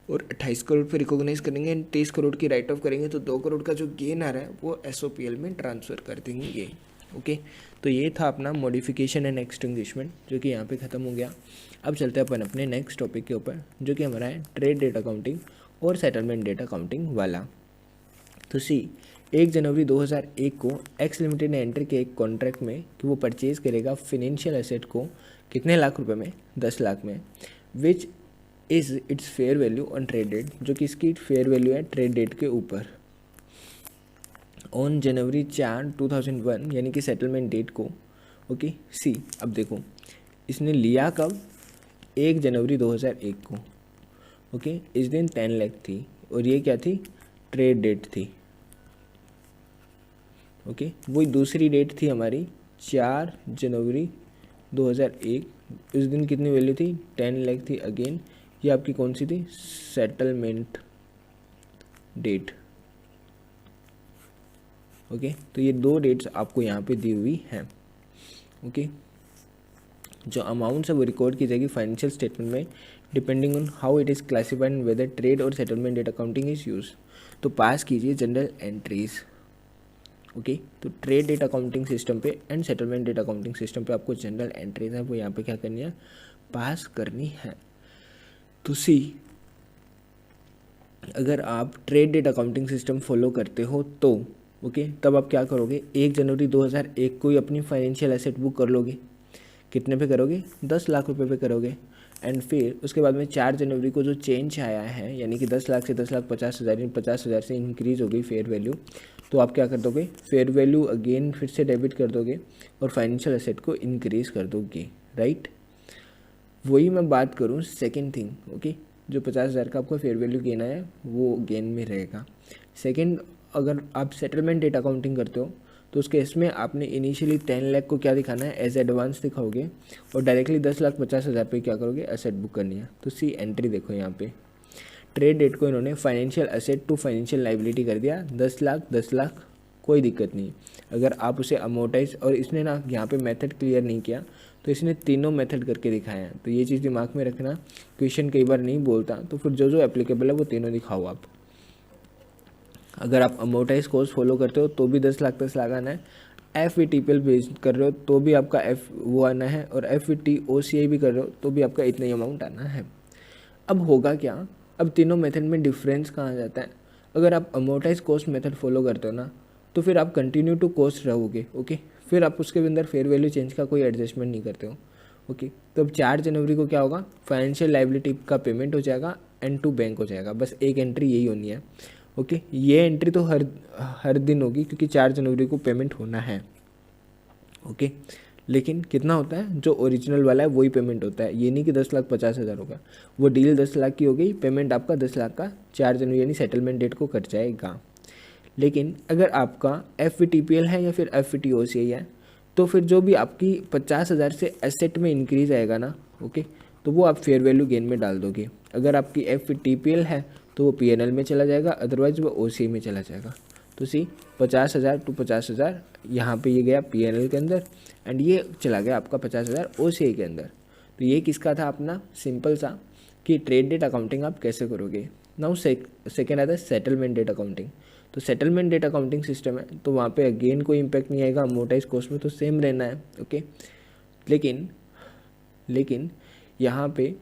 और 28 करोड़ पे रिकॉग्नाइज करेंगे एंड 23 करोड़ की राइट ऑफ करेंगे, तो 2 करोड़ का जो गेन आ रहा है वो SOPL में ट्रांसफ़र कर देंगे। ओके, तो ये था अपना मॉडिफिकेशन एंड एक्सटिंग्विशमेंट जो कि यहाँ पे ख़त्म हो गया। अब चलते हैं अपन अपने नेक्स्ट टॉपिक के ऊपर जो कि हमारा है ट्रेड डेट अकाउंटिंग और सेटलमेंट डेट अकाउंटिंग वाला। तो 1 जनवरी 2001 को एक्स लिमिटेड ने एंटर किया एक कॉन्ट्रैक्ट में कि वो परचेज़ करेगा फिनेंशियल एसेट को कितने लाख रुपए में, 10 लाख में, which is its fair value on trade date, जो कि इसकी फेयर वैल्यू है ट्रेड डेट के ऊपर ऑन जनवरी 4, 2001 यानी कि सेटलमेंट डेट को। ओके, अब देखो इसने लिया कब, 1 जनवरी 2001 को। ओके, इस दिन 10 लाख थी और ये क्या थी, ट्रेड डेट थी। ओके, वही दूसरी डेट थी हमारी 4 जनवरी 2001, इस दिन कितनी वैल्यू थी, 10 लाख थी। अगेन ये आपकी कौन सी थी, सेटलमेंट डेट। ओके, तो ये 2 डेट्स आपको यहाँ पे दी हुई हैं। ओके, जो अमाउंट्स है वो रिकॉर्ड की जाएगी फाइनेंशियल स्टेटमेंट में depending on how it is classified whether trade or settlement date accounting is use. तो पास कीजिए जनरल एंट्रीज। ओके, तो ट्रेड डेट अकाउंटिंग सिस्टम पे and settlement date accounting system पे आपको जनरल एंट्रीज है वो यहाँ पे क्या करनी है, पास करनी है। तो अगर आप trade date accounting system follow करते हो तो ओके, तब आप क्या करोगे, 1 जनवरी 2001 को ही अपनी फाइनेंशियल एसेट बुक कर लोगे। कितने पे करोगे, 10 लाख रुपए पे करोगे। एंड फिर उसके बाद में 4 जनवरी को जो चेंज आया है यानी कि 10 लाख से 10,50,000 50,000 से इंक्रीज हो गई फेयर वैल्यू, तो आप क्या कर दोगे, फेयर वैल्यू अगेन फिर से डेबिट कर दोगे और फाइनेंशियल एसेट को इंक्रीज कर दोगे। राइट, वही मैं बात करूँ सेकेंड थिंग। ओके, जो 50,000 का आपका फेयर वैल्यू गेन आया वो गेन में रहेगा। सेकेंड, अगर आप सेटलमेंट डेट अकाउंटिंग करते हो तो उसके इसमें आपने इनिशियली 10 लाख को क्या दिखाना है, एज एडवांस दिखाओगे और डायरेक्टली 10,50,000 पे क्या करोगे, एसेट बुक करनी है। तो एंट्री देखो यहाँ पे ट्रेड डेट को इन्होंने financial asset to financial liability कर दिया, 10 लाख 10 लाख, कोई दिक्कत नहीं। अगर आप उसे अमोटाइज, और इसने ना यहाँ पे मेथड क्लियर नहीं किया तो इसने तीनों मेथड करके दिखाया है, तो ये चीज़ दिमाग में रखना, क्वेश्चन कई बार नहीं बोलता, तो फिर जो जो एप्लीकेबल है वो तीनों दिखाओ आप। अगर आप अमोटाइज कोर्स फॉलो करते हो तो भी 10 लाख आना है, FVTPL बेस कर रहे हो तो भी आपका वो आना है, और FVT OCI भी कर रहे हो तो भी आपका इतना ही अमाउंट आना है। अब होगा क्या, अब तीनों मेथड में डिफरेंस कहाँ जाता है, अगर आप अमोटाइज कॉस्ट मेथड फॉलो करते हो ना तो फिर आप कंटिन्यू टू कॉस्ट रहोगे। ओके, फिर आप उसके अंदर फेयर वैल्यू चेंज का कोई एडजस्टमेंट नहीं करते हो। ओके, तो अब 4 जनवरी को क्या होगा, फाइनेंशियल लाइबिलिटी का पेमेंट हो जाएगा एंड टू बैंक हो जाएगा, बस एक एंट्री यही होनी है। ओके, ये एंट्री तो हर दिन होगी क्योंकि 4 जनवरी को पेमेंट होना है। ओके, लेकिन कितना होता है, जो ओरिजिनल वाला है वही पेमेंट होता है, ये नहीं कि 10,50,000 होगा। वो डील 10 लाख की हो गई, पेमेंट आपका 10 लाख का 4 जनवरी यानी सेटलमेंट डेट को कट जाएगा। लेकिन अगर आपका FVTPL है या फिर FVT OCI है तो फिर जो भी आपकी 50,000 से एसेट में इंक्रीज आएगा ना, ओके, तो वो आप फेयर वैल्यू गेन में डाल दोगे। अगर आपकी FVTPL है तो वो PNL में चला जाएगा, अदरवाइज वो OCI में चला जाएगा। तो 50,000 टू 50,000 यहाँ पे ये गया PNL के अंदर एंड ये चला गया आपका 50,000 OCI के अंदर। तो ये किसका था अपना, सिंपल सा कि ट्रेड डेट अकाउंटिंग आप कैसे करोगे। नाउ सेकेंड आता है सेटलमेंट डेट अकाउंटिंग। तो सेटलमेंट डेट अकाउंटिंग सिस्टम है तो वहाँ पे अगेन कोई इम्पैक्ट नहीं आएगा, अमोटाइज कॉस्ट में तो सेम रहना है। ओके, लेकिन यहाँ पे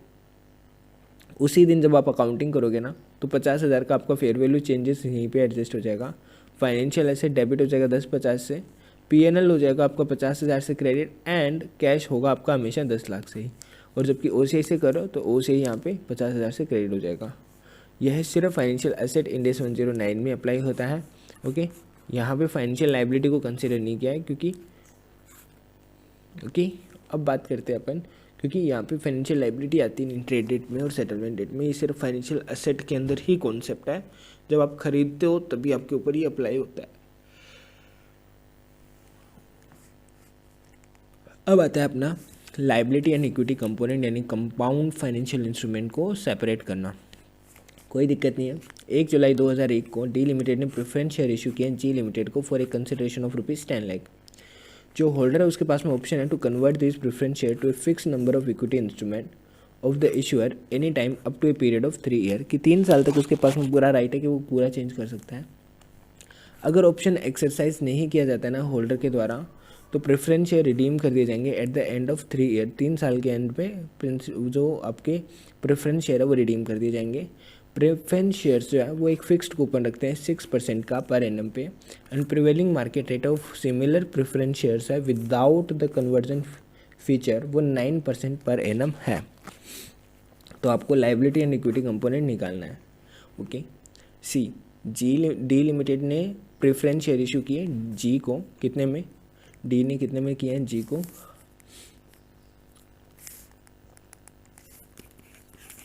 उसी दिन जब आप अकाउंटिंग करोगे ना तो 50,000 का आपका फेयर वैल्यू चेंजेस यहीं पे एडजस्ट हो जाएगा, फाइनेंशियल एसेट डेबिट हो जाएगा 10-50 से, PNL हो जाएगा आपका 50,000 से क्रेडिट, एंड कैश होगा आपका हमेशा 10 लाख से ही। और जबकि OCI से करो तो OCI यहाँ पे 50,000 से क्रेडिट हो जाएगा। यह सिर्फ फाइनेंशियल एसेट इंड AS 109 में अप्लाई होता है। ओके, यहाँ पे फाइनेंशियल लाइबिलिटी को कंसिडर नहीं किया है क्योंकि अब बात करते हैं अपन, क्योंकि यहाँ पे फाइनेंशियल लाइबिलिटी आती है ट्रेड डेट में और सेटलमेंट डेट में। ये सिर्फ फाइनेंशियल एसेट के अंदर ही कॉन्सेप्ट है, जब आप खरीदते हो तभी आपके ऊपर ही अप्लाई होता है। अब आता है अपना लाइबिलिटी एंड इक्विटी कंपोनेंट, यानी कंपाउंड फाइनेंशियल इंस्ट्रूमेंट को सेपरेट करना। कोई दिक्कत नहीं है। 1 जुलाई 2001 को डी लिमिटेड ने प्रेफरेंस शेयर इशू किया जी लिमिटेड को for a consideration of ₹10 lakh. जो होल्डर है उसके पास में ऑप्शन है to convert this preference share to a fix number of equity instrument of the issuer any time up to a period of 3 year, कि 3 साल तक उसके पास में पूरा राइट है कि वो पूरा चेंज कर सकता है। अगर ऑप्शन एक्सरसाइज नहीं किया जाता है ना होल्डर के द्वारा, तो प्रेफरेंस शेयर रिडीम कर दिए जाएंगे eight the end of 3 year. 3 साल के एंड पे जो आपके प्रेफरेंस शेयर है वो रिडीम कर दिए जाएंगे। प्रेफरेंस शेयर्स जो है वो एक फिक्स्ड कूपन रखते हैं 6% का पर एनम पे, and prevailing market rate of similar preference shares है विदाउट द कन्वर्जन फीचर वो 9% पर एनम है। तो आपको लाइबिलिटी एंड इक्विटी कंपोनेंट निकालना है। ओके, सी डी लिमिटेड ने प्रेफरेंस शेयर इशू किए जी को, कितने में, डी ने कितने में किया है जी को,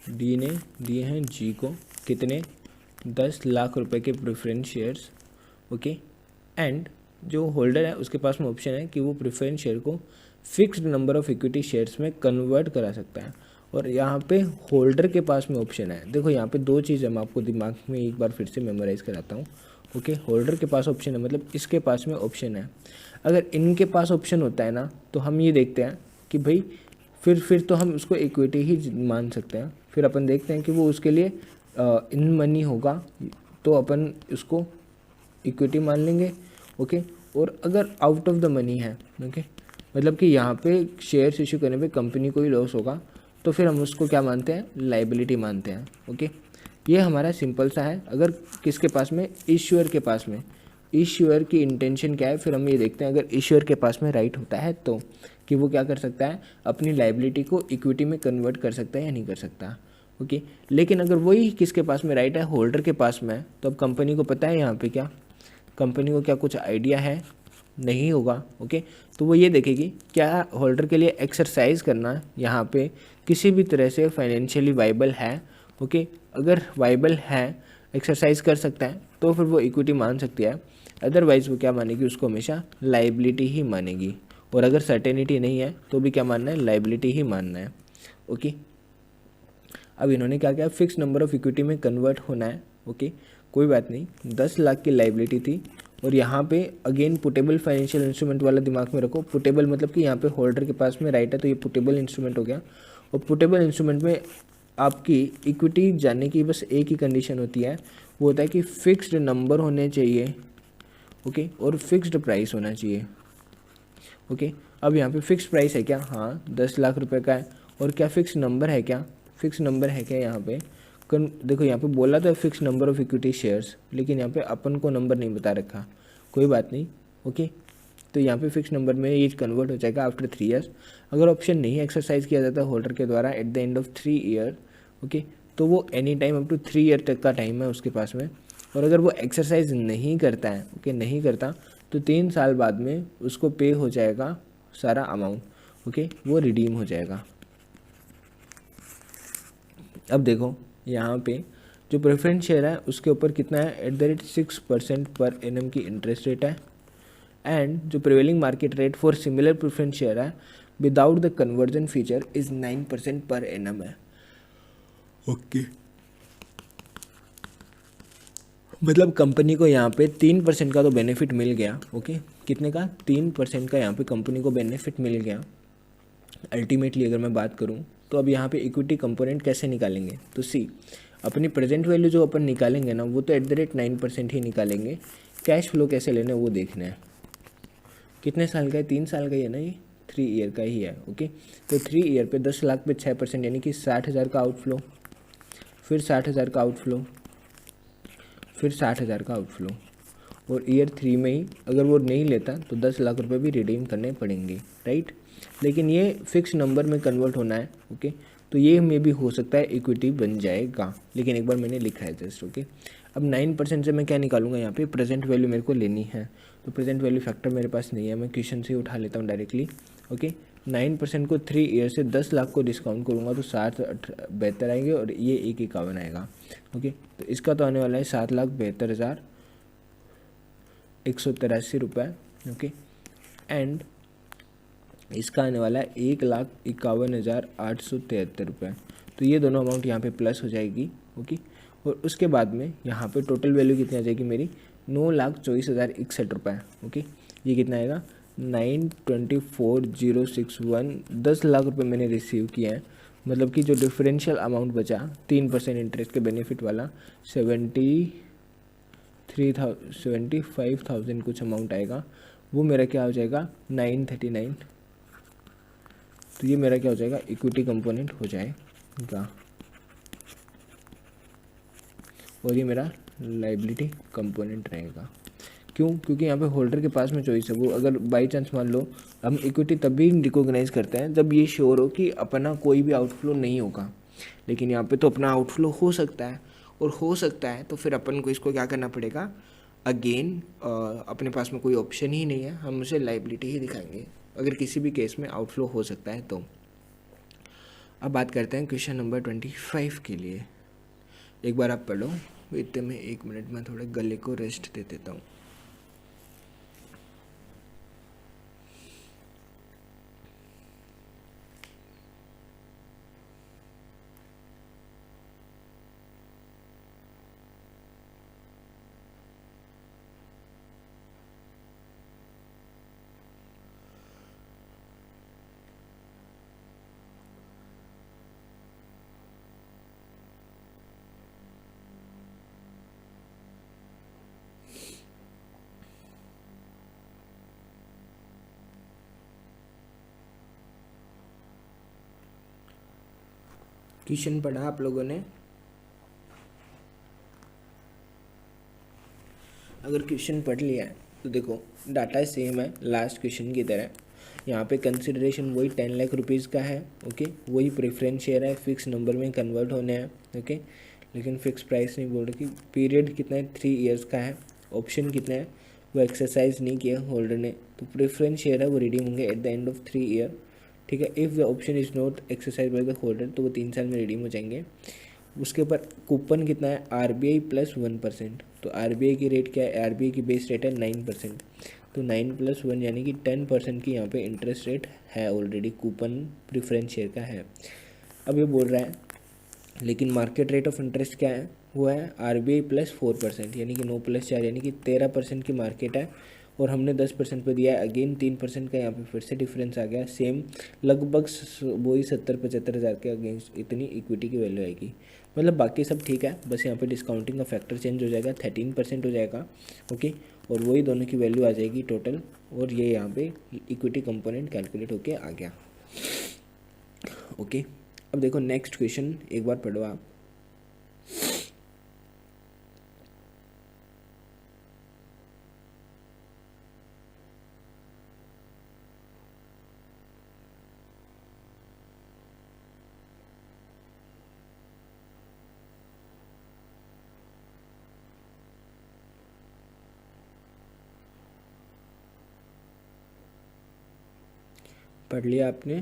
डी ने दिए हैं जी को कितने 10 लाख रुपए के प्रेफरेंस शेयर्स। ओके, एंड जो होल्डर है उसके पास में ऑप्शन है कि वो प्रेफरेंस शेयर को fixed number of equity shares में कन्वर्ट करा सकता है। और यहाँ पे होल्डर के पास में ऑप्शन है, देखो यहाँ पे 2 चीज़ है, मैं आपको दिमाग में एक बार फिर से मेमोराइज कराता हूँ। ओके, होल्डर के पास ऑप्शन है मतलब इसके पास में ऑप्शन है। अगर इनके पास ऑप्शन होता है ना तो हम ये देखते हैं कि भाई फिर तो हम उसको इक्विटी ही मान सकते हैं। फिर अपन देखते हैं कि वो उसके लिए इन मनी होगा तो अपन उसको इक्विटी मान लेंगे। ओके, और अगर आउट ऑफ द मनी है, ओके मतलब कि यहाँ पे शेयर्स इशू करने पे कंपनी को ही लॉस होगा, तो फिर हम उसको क्या मानते हैं, लाइबिलिटी मानते हैं। ओके, ये हमारा सिंपल सा है। अगर किसके पास में, इश्यूअर के पास में, इश्यूअर की इंटेंशन क्या है, फिर हम ये देखते हैं अगर इश्यूअर के पास में राइट होता है तो कि वो क्या कर सकता है, अपनी लाइबिलिटी को इक्विटी में कन्वर्ट कर सकता है या नहीं कर सकता। ओके, लेकिन अगर वही किसके पास में राइट है, होल्डर के पास में, तो अब कंपनी को पता है यहाँ पे क्या, कंपनी को क्या कुछ आइडिया है, नहीं होगा। ओके, तो वो ये देखेगी क्या होल्डर के लिए एक्सरसाइज करना यहाँ पे किसी भी तरह से फाइनेंशियली वाइबल है। ओके, अगर वाइबल है, एक्सरसाइज कर सकता है, तो फिर वो इक्विटी मान सकती है। अदरवाइज वो क्या मानेगी, उसको हमेशा लाइबिलिटी ही मानेगी। और अगर सर्टेनिटी नहीं है तो भी क्या मानना है, लाइबिलिटी ही मानना है। ओके, अब इन्होंने क्या किया, फिक्स नंबर ऑफ इक्विटी में कन्वर्ट होना है। ओके, कोई बात नहीं, 10 लाख की लाइबिलिटी थी। और यहाँ पे अगेन पुटेबल फाइनेंशियल इंस्ट्रूमेंट वाला दिमाग में रखो। पुटेबल मतलब कि यहाँ पे होल्डर के पास में राइट है तो ये पुटेबल इंस्ट्रूमेंट हो गया। और पुटेबल इंस्ट्रूमेंट में आपकी इक्विटी जानने की बस एक ही कंडीशन होती है, वो होता है कि फिक्स्ड नंबर होने चाहिए। ओके, और फिक्स्ड प्राइस होना चाहिए। ओके, अब यहाँ पे फिक्स प्राइस है क्या, हाँ 10 लाख रुपए का है। और क्या फिक्स नंबर है क्या, फिक्स नंबर है क्या, यहाँ पे देखो यहाँ पे बोला था fix number of equity shares, लेकिन यहाँ पे अपन को नंबर नहीं बता रखा। कोई बात नहीं। ओके, तो यहाँ पे फिक्स नंबर में ये कन्वर्ट हो जाएगा आफ्टर 3 ईयर्स। अगर ऑप्शन नहीं एक्सरसाइज किया जाता होल्डर के द्वारा at the end of 3 year, okay, तो वो any time up to 3 year तक का टाइम है उसके पास में। और अगर वो एक्सरसाइज नहीं करता है, ओके नहीं करता, तो 3 साल बाद में उसको पे हो जाएगा सारा अमाउंट। ओके, वो रिडीम हो जाएगा। अब देखो यहाँ पे जो प्रेफरेंस शेयर है उसके ऊपर कितना है, at the rate 6% per annum की इंटरेस्ट रेट है। एंड जो prevailing market rate for similar preference share है without the conversion feature is 9% per annum है। ओके, मतलब कंपनी को यहाँ पे 3% का तो बेनिफिट मिल गया। ओके, कितने का, 3% का यहाँ पे कंपनी को बेनिफिट मिल गया अल्टीमेटली अगर मैं बात करूँ। तो अब यहाँ पे इक्विटी कंपोनेंट कैसे निकालेंगे, तो सी अपनी प्रेजेंट वैल्यू जो अपन निकालेंगे ना वो तो एट द रेट 9% ही निकालेंगे। कैश फ्लो कैसे लेना है वो देखना है। कितने साल का है, 3 साल का ही है ना, ये 3 ईयर का ही है। ओके, तो 3 ईयर पे 10 लाख पे 6% यानी कि 60,000 का आउटफ्लो, फिर 60,000 का आउटफ्लो, फिर 60,000 का आउटफ्लो। और ईयर 3 में ही अगर वो नहीं लेता तो 10 लाख रुपए भी रिडीम करने पड़ेंगे, राइट। लेकिन ये फिक्स नंबर में कन्वर्ट होना है, ओके। तो ये मे भी हो सकता है इक्विटी बन जाएगा, लेकिन एक बार मैंने लिखा है जस्ट, ओके। अब 9% से मैं क्या निकालूंगा, यहाँ पे प्रेजेंट वैल्यू मेरे को लेनी है, तो प्रेजेंट वैल्यू फैक्टर मेरे पास नहीं है, मैं क्वेश्चन से ही उठा लेता हूँ डायरेक्टली, ओके। 9% को 3 ईयर से 10 लाख को डिस्काउंट करूँगा तो 772 आएंगे और ये 151 आएगा, ओके। तो इसका तो आने वाला है 7,72,183 रुपये, ओके। एंड इसका आने वाला है 1,51,873 रुपये। तो ये दोनों अमाउंट यहाँ पे प्लस हो जाएगी, ओके। और उसके बाद में यहाँ पे टोटल वैल्यू कितनी आ जाएगी मेरी, 9,24,061 रुपये, ओके। ये कितना आएगा, 924,061। 10 लाख रुपए मैंने रिसीव किया है, मतलब कि जो डिफरेंशियल अमाउंट बचा 3% इंटरेस्ट के बेनिफिट वाला 75,000 कुछ अमाउंट आएगा, वो मेरा क्या हो जाएगा 939। तो ये मेरा क्या हो जाएगा, इक्विटी कंपोनेंट हो जाएगा, और ये मेरा लाइबिलिटी कंपोनेंट रहेगा। क्यों, क्योंकि यहाँ पे होल्डर के पास में चॉइस है, वो अगर बाई चांस मान लो हम इक्विटी तभी रिकॉग्नाइज करते हैं जब ये श्योर हो कि अपना कोई भी आउटफ्लो नहीं होगा। लेकिन यहाँ पे तो अपना आउटफ्लो हो सकता है, और हो सकता है तो फिर अपन को इसको क्या करना पड़ेगा, अगेन अपने पास में कोई ऑप्शन ही नहीं है, हम उसे लाइबिलिटी ही दिखाएंगे अगर किसी भी केस में आउटफ्लो हो सकता है तो। अब बात करते हैं क्वेश्चन नंबर 25 के लिए। एक बार आप पढ़ो, इतने में 1 मिनट में थोड़े गले को रेस्ट दे देता हूँ। क्वेश्चन पढ़ा आप लोगों ने? अगर क्वेश्चन पढ़ लिया है तो देखो डाटा सेम है लास्ट क्वेश्चन की तरह। यहाँ पे कंसिडरेशन वही 10 लाख रुपीज़ का है, ओके। वही प्रेफरेंस शेयर है, फिक्स नंबर में कन्वर्ट होने हैं, ओके। लेकिन फिक्स प्राइस नहीं बोल रहे कि पीरियड कितना है, 3 ईयर्स का है। ऑप्शन कितना है, वो एक्सरसाइज नहीं किया होल्डर ने, तो प्रेफरेंस शेयर है वो रिडीम होंगे eight the end of 3 year, ठीक है। If the option is not exercise by the holder तो वो 3 साल में रिडीम हो जाएंगे। उसके ऊपर कूपन कितना है, RBI प्लस 1%। तो RBI की रेट क्या है, RBI की बेस रेट है 9%, तो 9 + 1 यानी कि 10% की यहाँ पे इंटरेस्ट रेट है ऑलरेडी, कूपन प्रेफरेंस शेयर का है। अब ये बोल रहा है लेकिन मार्केट रेट ऑफ इंटरेस्ट क्या है, वो है RBI प्लस 4%, यानी कि 9 + 4 यानी कि 13% की मार्केट है, और हमने 10% पे दिया है। अगेन 3% का यहाँ पे फिर से डिफरेंस आ गया, सेम लगभग वही 70-75 हज़ार के अगेंस्ट इतनी इक्विटी की वैल्यू आएगी। मतलब बाकी सब ठीक है, बस यहाँ पे डिस्काउंटिंग का फैक्टर चेंज हो जाएगा, 13% हो जाएगा, ओके। और वही दोनों की वैल्यू आ जाएगी टोटल, और ये यहाँ पे इक्विटी कंपोनेंट कैलकुलेट होके आ गया, ओके। अब देखो नेक्स्ट क्वेश्चन एक बार पढ़ो आप। पढ़ लिया आपने?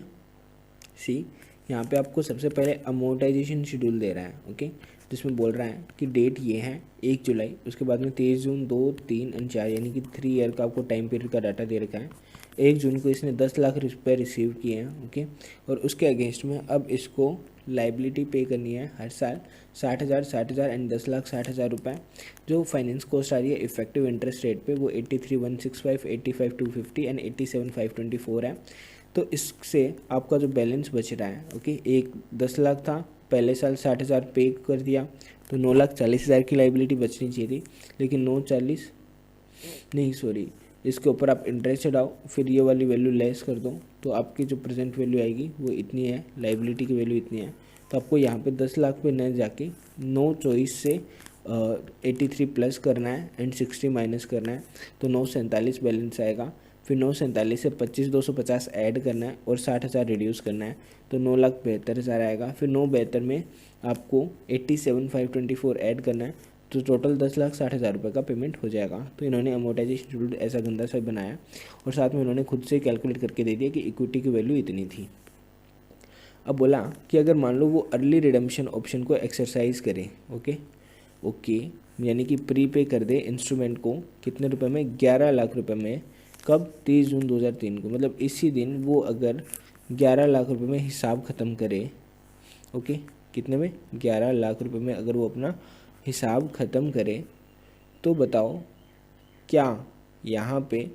सी यहाँ पे आपको सबसे पहले अमोर्टाइजेशन शेड्यूल दे रहा है, ओके। जिसमें बोल रहा है कि डेट ये है 1 जुलाई, उसके बाद में 23 जून, 2, 3 और 4 यानी कि 3 ईयर का आपको टाइम पीरियड का डाटा दे रखा है। 1 जून को इसने 10 लाख रुपये रिसीव किए हैं, ओके। और उसके अगेंस्ट में अब इसको लाइबिलिटी पे करनी है हर साल 60,000 एंड 10 लाख 60,000 रुपये। जो फाइनेंस कॉस्ट आ रही है इफेक्टिव इंटरेस्ट रेट पे वो 83,165, 85,250 एंड 87,524 है। तो इससे आपका जो बैलेंस बच रहा है, ओके, एक 10 लाख था, पहले साल 60,000 पे कर दिया तो 9,40,000 की लाइबिलिटी बचनी चाहिए थी, लेकिन 940 नहीं, सॉरी, इसके ऊपर आप इंटरेस्ट चढ़ाओ, फिर ये वाली वैल्यू लेस कर दो, तो आपकी जो प्रेजेंट वैल्यू आएगी वो इतनी है, लाइबिलिटी की वैल्यू इतनी है। तो आपको यहाँ पे 10 लाख पे न जाके 9 चॉइस से 83 प्लस करना है एंड 60 माइनस करना है, तो 947 बैलेंस आएगा। फिर 947 से 25,250 ऐड करना है और 60,000 रिड्यूस करना है, तो 9,72,000 आएगा। फिर 9,72 में आपको 87,524 ऐड करना है, तो टोटल 10,60,000 रुपये का पेमेंट हो जाएगा। तो इन्होंने अमोर्टाइजेशन शेड्यूल ऐसा गंदा सा बनाया और साथ में इन्होंने खुद से कैलकुलेट करके दे दिया कि इक्विटी की वैल्यू इतनी थी। अब बोला कि अगर मान लो वो अर्ली रिडम्पशन ऑप्शन को एक्सरसाइज करे, ओके यानी कि प्री पे कर दे इंस्ट्रूमेंट को कितने रुपए में, 11 लाख रुपए में। कब? 30 जून 2003 को, मतलब इसी दिन वो अगर 11 लाख रुपए में हिसाब ख़त्म करे, ओके कितने में, 11 लाख रुपए में अगर वो अपना हिसाब ख़त्म करे, तो बताओ क्या यहाँ पे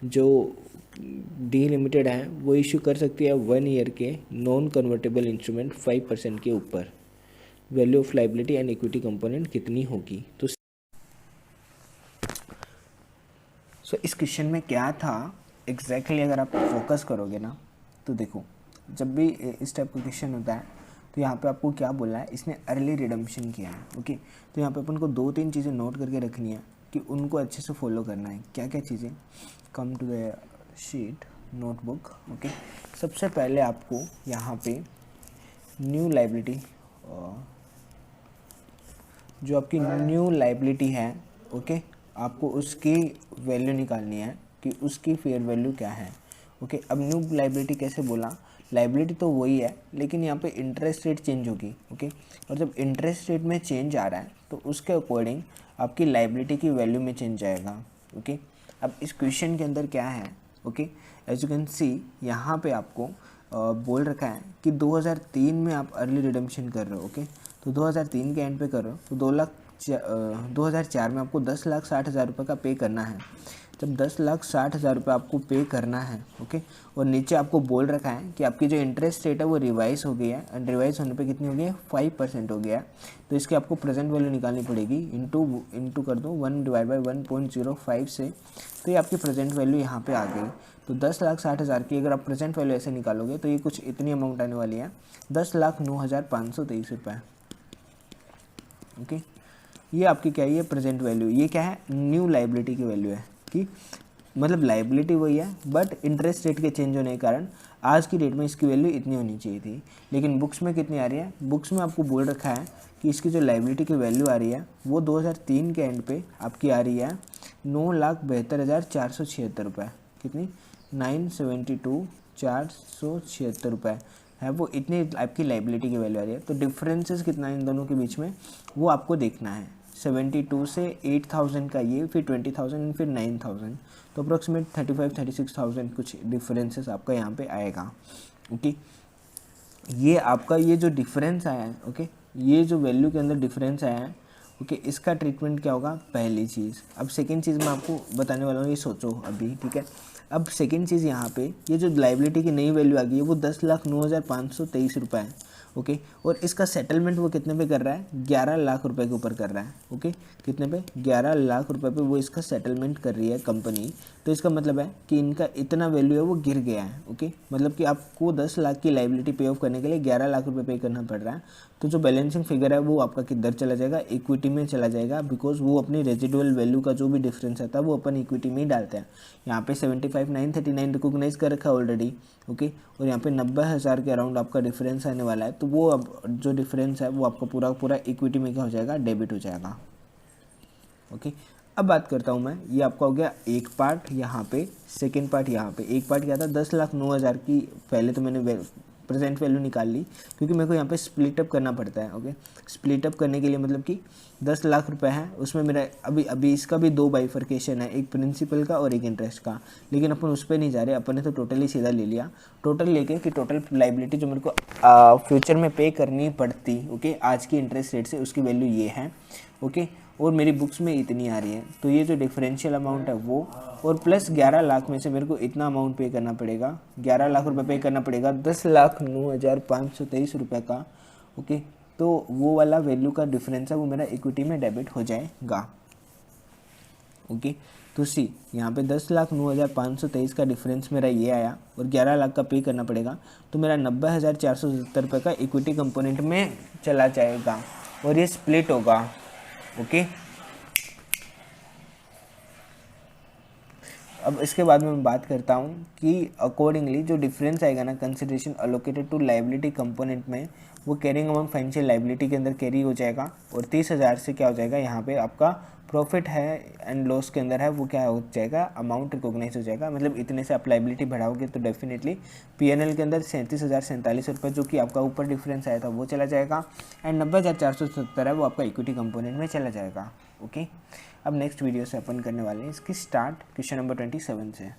जो डी लिमिटेड है वो इशू कर सकती है 1 ईयर के नॉन कन्वर्टेबल इंस्ट्रूमेंट 5% के ऊपर। Value of liability and equity component कितनी होगी? तो इस क्वेश्चन में क्या था एग्जैक्टली अगर आप फोकस करोगे ना, तो देखो जब भी इस टाइप का क्वेश्चन होता है तो यहाँ पे आपको क्या बोला है, इसने अर्ली रिडम्पशन किया है, ओके। तो यहाँ पे अपन को 2-3 चीज़ें नोट करके रखनी है कि उनको अच्छे से फॉलो करना है। क्या क्या चीज़ें? Come to the sheet notebook, okay. सबसे पहले आपको यहाँ पे न्यू लाइबिलिटी, जो आपकी न्यू लाइबिलिटी है, ओके, आपको उसकी वैल्यू निकालनी है कि उसकी फेयर वैल्यू क्या है, ओके। अब न्यू लाइबिलिटी कैसे बोला, लाइबिलिटी तो वही है लेकिन यहाँ पे इंटरेस्ट रेट चेंज होगी, ओके। और जब इंटरेस्ट रेट में चेंज आ रहा है तो उसके अकॉर्डिंग आपकी लाइबिलिटी की वैल्यू में चेंज आएगा, ओके। अब इस क्वेश्चन के अंदर क्या है, okay, as you can see यहाँ पे आपको बोल रखा है कि 2003 में आप अर्ली रिडम्पशन कर रहे हो, ओके। तो 2003 के एंड पे कर रहे हो तो 2004 में आपको 10,60,000 रुपये का पे करना है। जब 10,60,000 रुपये आपको पे करना है, ओके, और नीचे आपको बोल रखा है कि आपकी जो इंटरेस्ट रेट है वो रिवाइज हो गई है, एंड रिवाइज होने पे कितनी हो गई है, 5% हो गया है। तो इसकी आपको प्रेजेंट वैल्यू निकालनी पड़ेगी, इंटू कर दो 1/1.05 से, तो ये आपकी प्रेजेंट वैल्यू यहाँ पे आ गई। तो 10,60,000 की अगर आप प्रेजेंट वैल्यू ऐसे निकालोगे तो ये कुछ इतनी अमाउंट आने वाली है, 10,09,523 रुपये, ओके। ये आपकी क्या है, ये प्रेजेंट वैल्यू, ये क्या है, न्यू लाइबिलिटी की वैल्यू है कि मतलब लाइबिलिटी वही है बट इंटरेस्ट रेट के चेंज होने के कारण आज की डेट में इसकी वैल्यू इतनी होनी चाहिए थी। लेकिन बुक्स में कितनी आ रही है, बुक्स में आपको बोल रखा है कि इसकी जो लाइबिलिटी की वैल्यू आ रही है वो 2003 के एंड पे आपकी आ रही है 9,72,476 रुपये। कितनी? 972,476 रुपये है, वो इतनी आपकी लाइबिलिटी की वैल्यू आ रही है। तो डिफरेंसेस कितना है इन दोनों के बीच में वो आपको देखना है। 72 से 8,000 का ये, फिर 20,000, फिर 9,000, तो अप्रोक्सीमेट 35,000-36,000 कुछ डिफरेंसेस आपका यहाँ पे आएगा, ओके। ये आपका ये जो डिफरेंस आया है, ओके, ये जो वैल्यू के अंदर डिफरेंस आया है, ओके, इसका ट्रीटमेंट क्या होगा, पहली चीज़। अब सेकेंड चीज़ मैं आपको बताने वाला हूँ, ये सोचो अभी, ठीक है। अब सेकेंड चीज़ यहाँ पे ये जो लाइबिलिटी की नई वैल्यू आ गई है वो 10,09,523 रुपये है, ओके। और इसका सेटलमेंट वो कितने पे कर रहा है, 11 लाख रुपए के ऊपर कर रहा है, ओके। कितने पे, 11 लाख रुपए पे वो इसका सेटलमेंट कर रही है कंपनी। तो इसका मतलब है कि इनका इतना वैल्यू है वो गिर गया है, ओके। मतलब कि आपको 10 लाख की लाइबिलिटी पे ऑफ करने के लिए 11 लाख रुपए पे करना पड़ रहा है। तो जो बैलेंसिंग फिगर है वो आपका किधर चला जाएगा, इक्विटी में चला जाएगा, बिकॉज वो अपनी रेजिडुअल वैल्यू का जो भी डिफरेंस आता है वो अपन इक्विटी में ही डालते हैं। यहाँ पे 75,939 रिकॉग्नाइज कर रखा है ऑलरेडी, ओके। और यहाँ पे 90,000 के अराउंड आपका डिफरेंस आने वाला है, तो वो अब जो डिफरेंस है वो आपका पूरा पूरा इक्विटी में क्या हो जाएगा, डेबिट हो जाएगा, ओके। अब बात करता हूँ मैं, ये आपका हो गया एक पार्ट यहाँ पे, सेकेंड पार्ट यहाँ पे। एक पार्ट क्या था, 10,09,000 की पहले तो मैंने प्रेजेंट वैल्यू निकाल ली क्योंकि मेरे को यहाँ पे स्प्लिट अप करना पड़ता है, ओके। स्प्लिट अप करने के लिए मतलब कि 10 लाख रुपए है, उसमें मेरा अभी इसका भी 2 बाइफर्केशन है, एक प्रिंसिपल का और एक इंटरेस्ट का। लेकिन अपन उस पर नहीं जा रहे, अपन ने तो टोटली सीधा ले लिया, टोटल लेके कि टोटल लाइबिलिटी जो मेरे को फ्यूचर में पे करनी पड़ती, ओके, आज की इंटरेस्ट रेट से, उसकी वैल्यू ये है, ओके। और मेरी बुक्स में इतनी आ रही है, तो ये जो डिफरेंशियल अमाउंट है वो, और प्लस 11 लाख में से मेरे को इतना अमाउंट पे करना पड़ेगा, 11 लाख रुपए पे करना पड़ेगा 10,09,523 रुपये का, ओके। तो वो वाला वैल्यू का डिफरेंस है वो मेरा इक्विटी में डेबिट हो जाएगा, ओके। तो सी यहाँ पे 10,09,523 का डिफरेंस मेरा ये आया और 11 लाख का पे करना पड़ेगा, तो मेरा 90,470 रुपये का इक्विटी कंपोनेंट में चला जाएगा और ये स्प्लिट होगा, ओके। अब इसके बाद में मैं बात करता हूँ कि अकॉर्डिंगली जो डिफरेंस आएगा ना consideration allocated to liability component में, वो कैरिंग अमाउंट फाइनेंशियल लाइबिलिटी के अंदर कैरी हो जाएगा, और 30,000 से क्या हो जाएगा यहाँ पे आपका प्रॉफिट है एंड लॉस के अंदर है वो क्या हो जाएगा, अमाउंट रिकॉग्नाइज हो जाएगा। मतलब इतने से आप लाइबिलिटी बढ़ाओगे तो डेफिनेटली पीएनएल के अंदर 37,047 रुपये जो कि आपका ऊपर डिफरेंस आया था वो चला जाएगा, एंड 90,470 है वो आपका इक्विटी कंपोनेंट में चला जाएगा। ओके, अब नेक्स्ट वीडियो से अपन करने वाले हैं इसकी स्टार्ट क्वेश्चन नंबर 27 से।